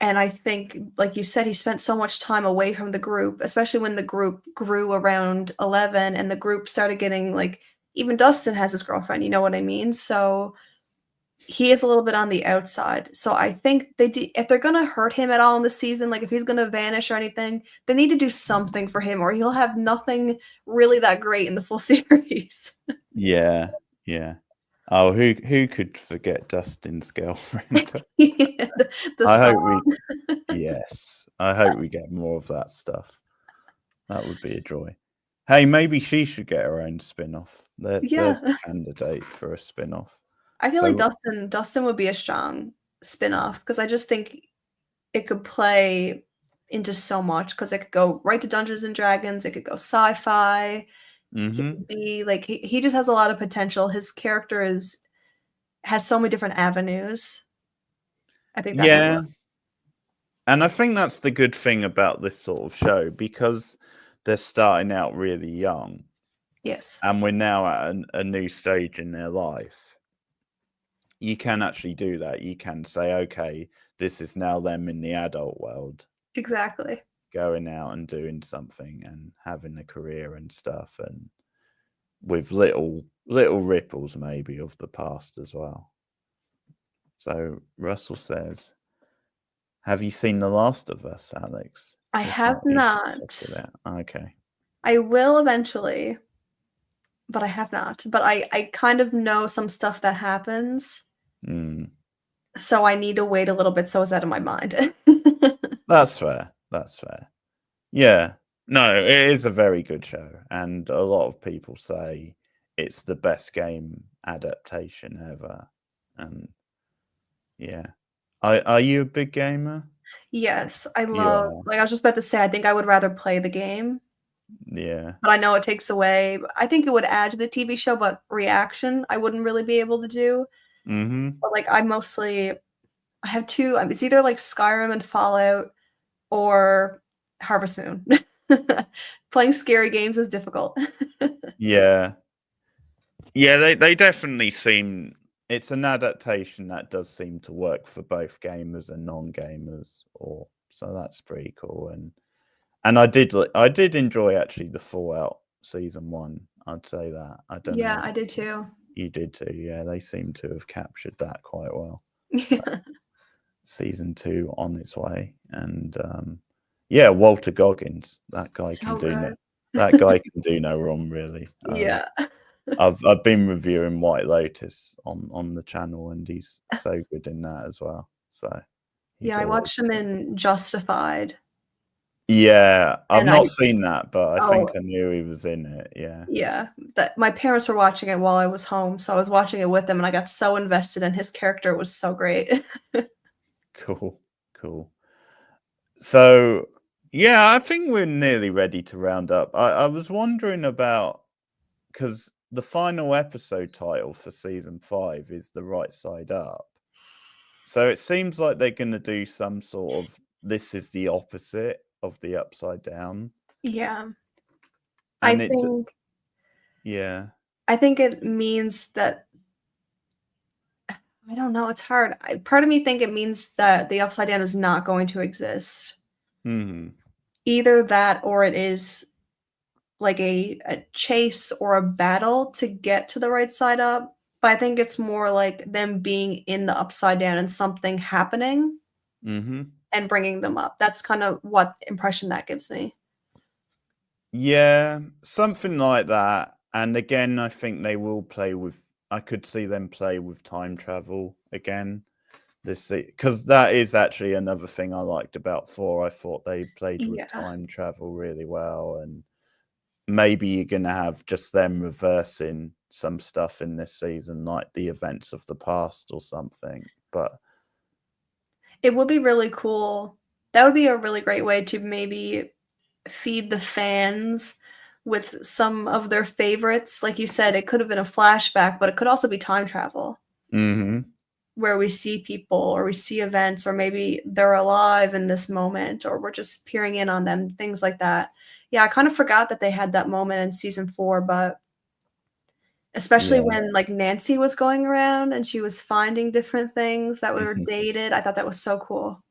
And I think, like you said, he spent so much time away from the group, especially when the group grew around 11 and the group started getting like even Dustin has his girlfriend, you know what I mean? So he is a little bit on the outside. So I think if they're gonna hurt him at all in the season, like if he's gonna vanish or anything, they need to do something for him, or he'll have nothing really that great in the full series. Yeah, yeah. Oh, who could forget Dustin's girlfriend? Yeah, the I hope song. yes, I hope we get more of that stuff. That would be a joy. Hey, maybe she should get her own spin-off. Yeah. There's a candidate for a spin-off. I feel like So, Dustin would be a strong spin-off because I just think it could play into so much because it could go right to Dungeons and Dragons, it could go sci-fi. He mm-hmm. could be like he just has a lot of potential. His character has so many different avenues. I think that could Yeah, work. and I think that's the good thing about this sort of show because they're starting out really young, Yes. and we're now at a new stage in their life. You can actually do that. You can say, okay, this is now them in the adult world, Exactly. going out and doing something and having a career and stuff, and with little ripples maybe of the past as well. So Russell says, have you seen The Last of Us, Alex? I If have not, you should not. check it out. Okay. I will eventually, but I have not. But I kind of know some stuff that happens, Mm, so I need to wait a little bit so it's out of my mind. that's fair. That's fair. Yeah. No, it is a very good show, and a lot of people say it's the best game adaptation ever. And yeah, are you a big gamer? Yes, I You love are. like, I was just about to say, I think I would rather play the game, Yeah. but I know it takes away I think it would add to the TV show, but reaction, I wouldn't really be able to do. Mm-hmm. But, like, I have 2 it's either, like, Skyrim and Fallout or Harvest Moon. Playing scary games is difficult. Yeah. Yeah, they definitely seem it's an adaptation that does seem to work for both gamers and non-gamers, or so that's pretty cool. And I did enjoy actually the Fallout season 1. I'd say that. I don't know Yeah, if I did too. you did too. Yeah, they seem to have captured that quite well. Yeah. Season 2 on its way, and yeah, Walter Goggins, that guy can So do no good. that guy can do no wrong, really. Yeah. I've been reviewing White Lotus on the channel, and he's so good in that as well. So he's Yeah, I always watched him in Justified, yeah. I've and I not seen that, but I think oh, I knew he was in it. Yeah, yeah, that my parents were watching it while I was home, so I was watching it with them, and I got so invested, and his character was so great. cool, cool. So yeah, I think we're nearly ready to round up. I was wondering about because the final episode title for season 5 is The Right Side Up. So it seems like they're going to do some sort of this is the opposite of the Upside Down. Yeah. I And it, think yeah. I think it means that I don't know, it's hard. Part of me think it means that the Upside Down is not going to exist. Hmm. Either that or it is like a chase or a battle to get to the right side up, but I think it's more like them being in the Upside Down and something happening Hmm. and bringing them up. That's kind of what impression that gives me. Yeah, something like that. And again, I think they will play with. I could see them play with time travel again. This because that is actually another thing I liked about 4. I thought they played with Yeah. time travel really well, and maybe you're gonna have just them reversing some stuff in this season, like the events of the past or something. But It would be really cool. That would be a really great way to maybe feed the fans with some of their favorites. Like you said, it could have been a flashback, but it could also be time travel hmm where we see people or we see events or maybe they're alive in this moment or we're just peering in on them, things like that. Yeah, I kind of forgot that they had that moment in season 4, but especially yeah, when like Nancy was going around and she was finding different things that were mhm. dated. I thought that was so cool.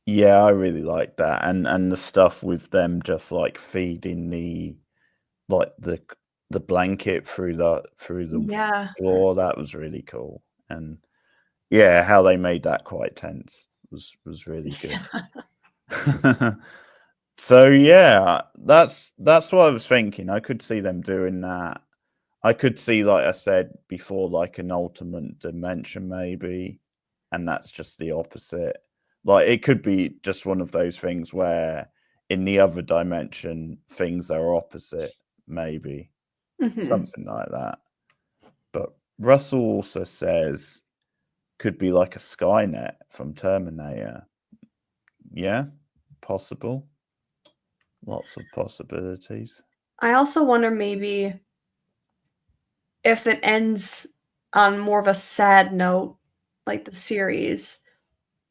Yeah, I really like that, and the stuff with them just like feeding like the blanket through the Yeah. floor. That was really cool, and Yeah, how they made that quite tense was really good. So yeah, that's what I was thinking. I could see them doing that. I could see, like I said before, like an ultimate dimension maybe, and that's just the opposite. Like it could be just one of those things where in the other dimension things are opposite, maybe something like that. But Russell also says could be like a Skynet from Terminator. Yeah, possible. Lots of possibilities. I also wonder maybe if it ends on more of a sad note, like the series,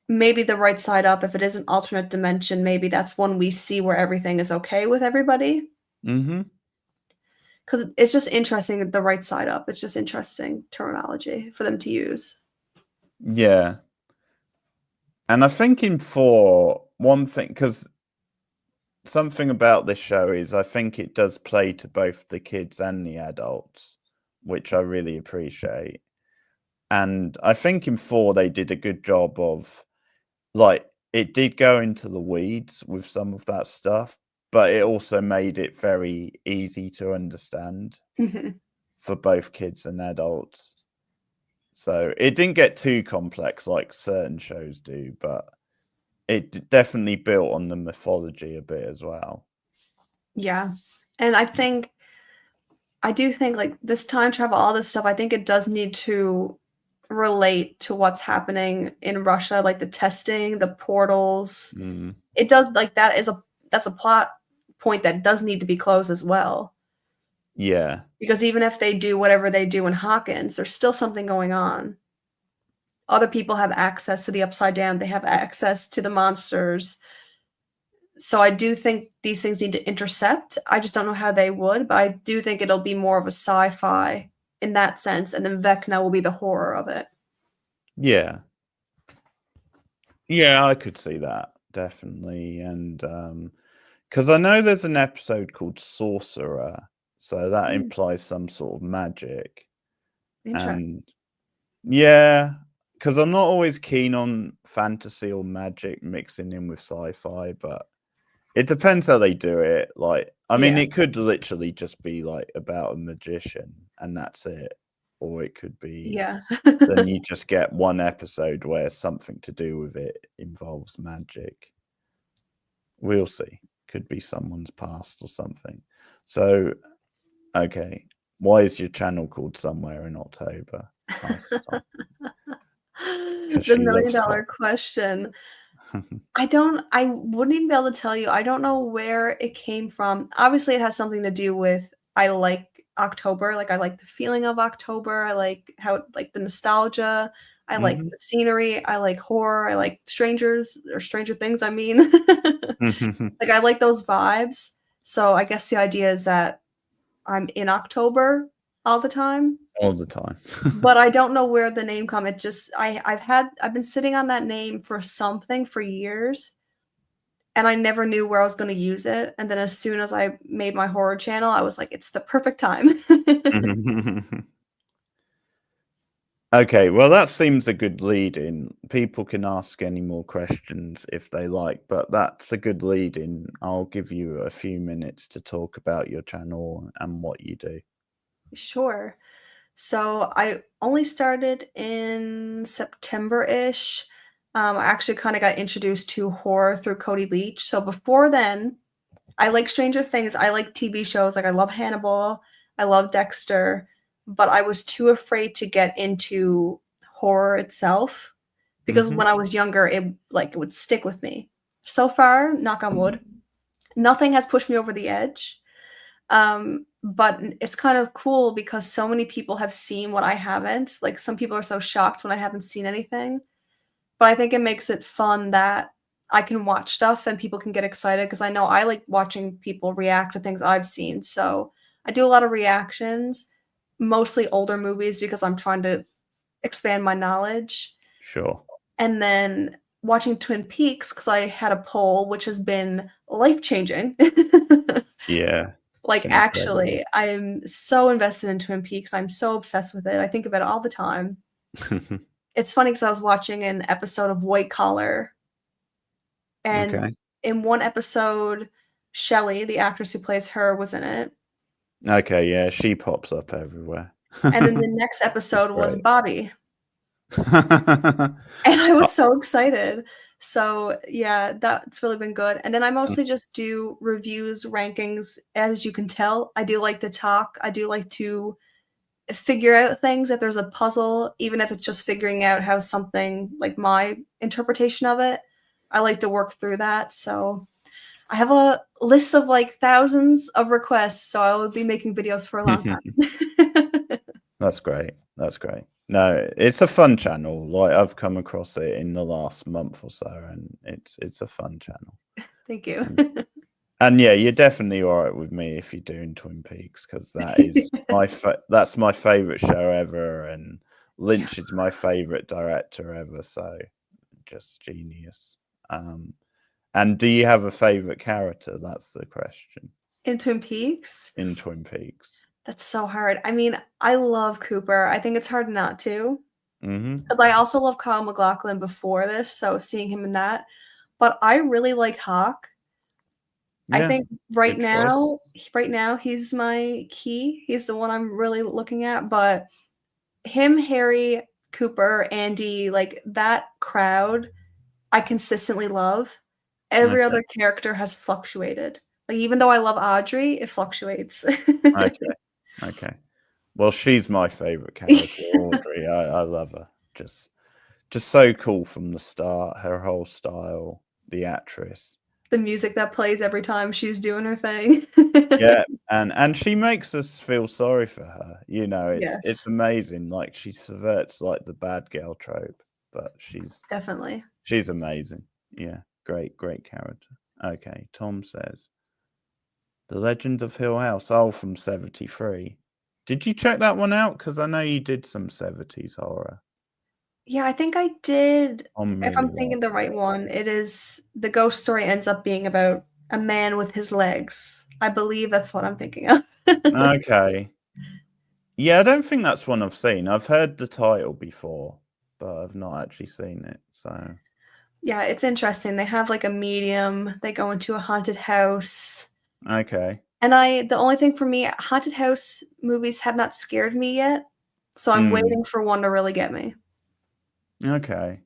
maybe the right side up, if it is an alternate dimension, maybe that's one we see where everything is okay with everybody. Mm-hmm. Because it's just interesting, the right side up. It's just interesting terminology for them to use. Yeah. And I think in 4, one thing, because something about this show is I think it does play to both the kids and the adults, which I really appreciate. And I think in 4 they did a good job of, like, it did go into the weeds with some of that stuff, but it also made it very easy to understand for both kids and adults. So it didn't get too complex like certain shows do, but it definitely built on the mythology a bit as well. Yeah. And I do think like this time travel, all this stuff, I think it does need to relate to what's happening in Russia, like the testing, the portals. Mm. It does like that's a plot point that does need to be closed as well. Yeah. Because even if they do whatever they do in Hawkins, there's still something going on. Other people have access to the Upside Down, they have access to the monsters. So I do think these things need to intercept. I just don't know how they would, but I do think it'll be more of a sci-fi in that sense, and then Vecna will be the horror of it. Yeah. Yeah, I could see that, definitely. And because I know there's an episode called Sorcerer, so that implies some sort of magic. Interesting. And yeah, because I'm not always keen on fantasy or magic mixing in with sci-fi, but it depends how they do it. Like, I mean, Yeah. it could literally just be like about a magician and that's it. Or it could be Yeah. then you just get one episode where something to do with it involves magic. We'll see. Could be someone's past or something. So, okay. Why is your channel called Somewhere in October? Nice. The $1,000,000 question. I wouldn't even be able to tell you. I don't know where it came from. Obviously, it has something to do with I like October. Like I like the feeling of October. I like how like the nostalgia. I like the scenery. I like horror. I like strangers or Stranger Things, I mean. Like I like those vibes. So I guess the idea is that I'm in October all the time. All the time. But I don't know where the name come. It just I've been sitting on that name for something for years, and I never knew where I was gonna use it, and then as soon as I made my horror channel, I was like, "It's the perfect time." Okay, well, that seems a good lead in. People can ask any more questions if they like, but that's a good lead in. I'll give you a few minutes to talk about your channel and what you do. Sure. So I only started in September-ish. I actually kind of got introduced to horror through Cody Leach. So before then, I like Stranger Things. I like TV shows. Like I love Hannibal. I love Dexter. But I was too afraid to get into horror itself because when I was younger, it would stick with me. So far, knock on wood, nothing has pushed me over the edge. But it's kind of cool because so many people have seen what I haven't. Like some people are so shocked when I haven't seen anything. But I think it makes it fun that I can watch stuff and people can get excited because I know I like watching people react to things I've seen. So I do a lot of reactions, mostly older movies because I'm trying to expand my knowledge. Sure. And then watching Twin Peaks because I had a poll, which has been life-changing. Yeah. Like, actually, I'm so invested in Twin Peaks. I'm so obsessed with it. I think about it all the time. It's funny because I was watching an episode of White Collar, and Okay. in one episode, Shelley, the actress who plays her, was in it. Okay, yeah, she pops up everywhere. And then the next episode was great. Bobby. And I was so excited. So yeah, that's really been good. And then I mostly just do reviews, rankings. As you can tell, I do like to talk. I do like to figure out things. If there's a puzzle, even if it's just figuring out how something, like my interpretation of it, I like to work through that. So I have a list of like thousands of requests, so I will be making videos for a long time. That's great. That's great. No, it's a fun channel. Like I've come across it in the last month or so, and it's a fun channel. Thank you. And yeah, you're definitely all right with me if you're doing Twin Peaks, because that is that's my favorite show ever, and Lynch is my favorite director ever. So just genius. And do you have a favorite character? That's the question. In Twin Peaks? In Twin Peaks. That's so hard. I mean, I love Cooper. I think it's hard not to. Mm-hmm. Because I also love Kyle MacLachlan before this, so seeing him in that. But I really like Hawk. Yeah, I think right now he's my key. He's the one I'm really looking at. But him, Harry, Cooper, Andy, like that crowd, I consistently love. Every other character has fluctuated. Like even though I love Audrey, it fluctuates. Okay. Well, she's my favorite character, Audrey. I love her. Just so cool from the start. Her whole style, the actress, the music that plays every time she's doing her thing. Yeah, and she makes us feel sorry for her. You know, it's amazing. Like she subverts like the bad girl trope, but she's amazing. Yeah, great character. Okay, Tom says The Legend of Hill House. Oh, from 73. Did you check that one out? Because I know you did some 70s horror. Yeah, I think I did. If I'm thinking the right one, it is the ghost story ends up being about a man with his legs. I believe that's what I'm thinking of. Okay. Yeah, I don't think that's one I've seen. I've heard the title before, but I've not actually seen it. So yeah, it's interesting. They have like a medium. They go into a haunted house. Okay. And the only thing for me, haunted house movies have not scared me yet. So I'm waiting for one to really get me. Okay.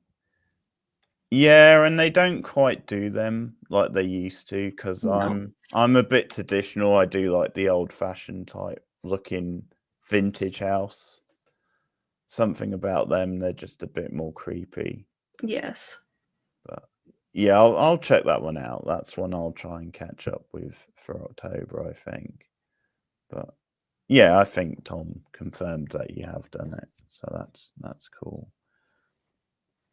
Yeah, and they don't quite do them like they used to, because I'm a bit traditional. I do like the old-fashioned type looking vintage house. Something about them, they're just a bit more creepy. Yes. But yeah, I'll check that one out. That's one I'll try and catch up with for October, I think. But yeah, I think Tom confirmed that you have done it, so that's cool.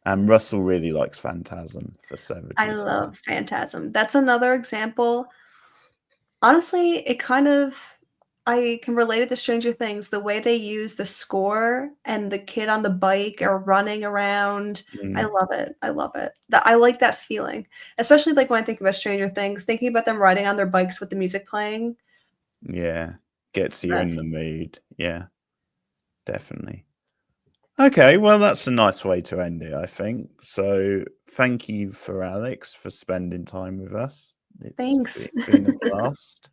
And Russell really likes Phantasm for 70s. I love Phantasm. That's another example. Honestly, I can relate it to Stranger Things. The way they use the score and the kid on the bike or running around. I love it. I love it. I like that feeling. Especially like when I think about Stranger Things, thinking about them riding on their bikes with the music playing. Yeah. Gets you in the mood. Yeah. Definitely. Okay, well, that's a nice way to end it, I think. So thank you for Alex for spending time with us. Thanks. It's been a blast.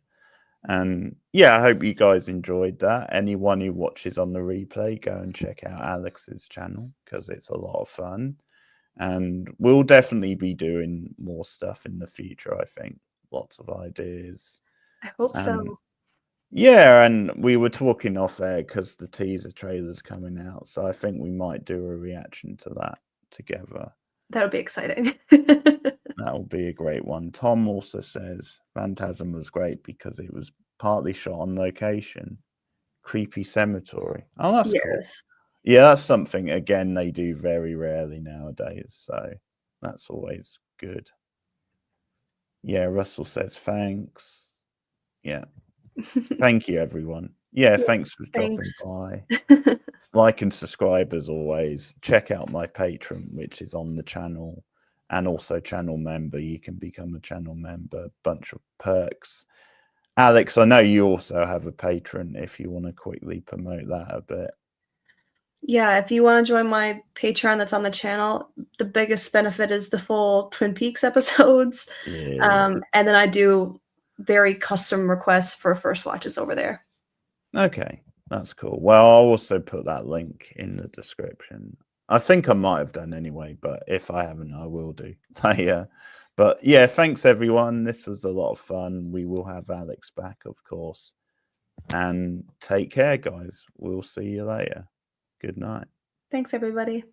And yeah, I hope you guys enjoyed that. Anyone who watches on the replay, go and check out Alex's channel because it's a lot of fun. And we'll definitely be doing more stuff in the future, I think. Lots of ideas. I hope so. Yeah, and we were talking off air because the teaser trailer's coming out, so I think we might do a reaction to that together. That would be exciting. That'll be a great one. Tom also says Phantasm was great because it was partly shot on location. Creepy cemetery. Oh, that's cool. Yeah, that's something, again, they do very rarely nowadays, so that's always good. Yeah, Russell says thanks. Yeah. Thank you, everyone. Yeah, thanks for dropping by. Like and subscribe as always. Check out my Patreon, which is on the channel, and also channel member. You can become a channel member. Bunch of perks. Alex, I know you also have a Patreon if you want to quickly promote that a bit. Yeah, if you want to join my Patreon that's on the channel, the biggest benefit is the full Twin Peaks episodes. Yeah. And then I do very custom requests for first watches over there. Okay, that's cool. Well, I'll also put that link in the description. I think I might have done anyway, but if I haven't, I will do. Yeah. But yeah, thanks everyone. This was a lot of fun. We will have Alex back, of course. And take care, guys. We'll see you later. Good night. Thanks, everybody.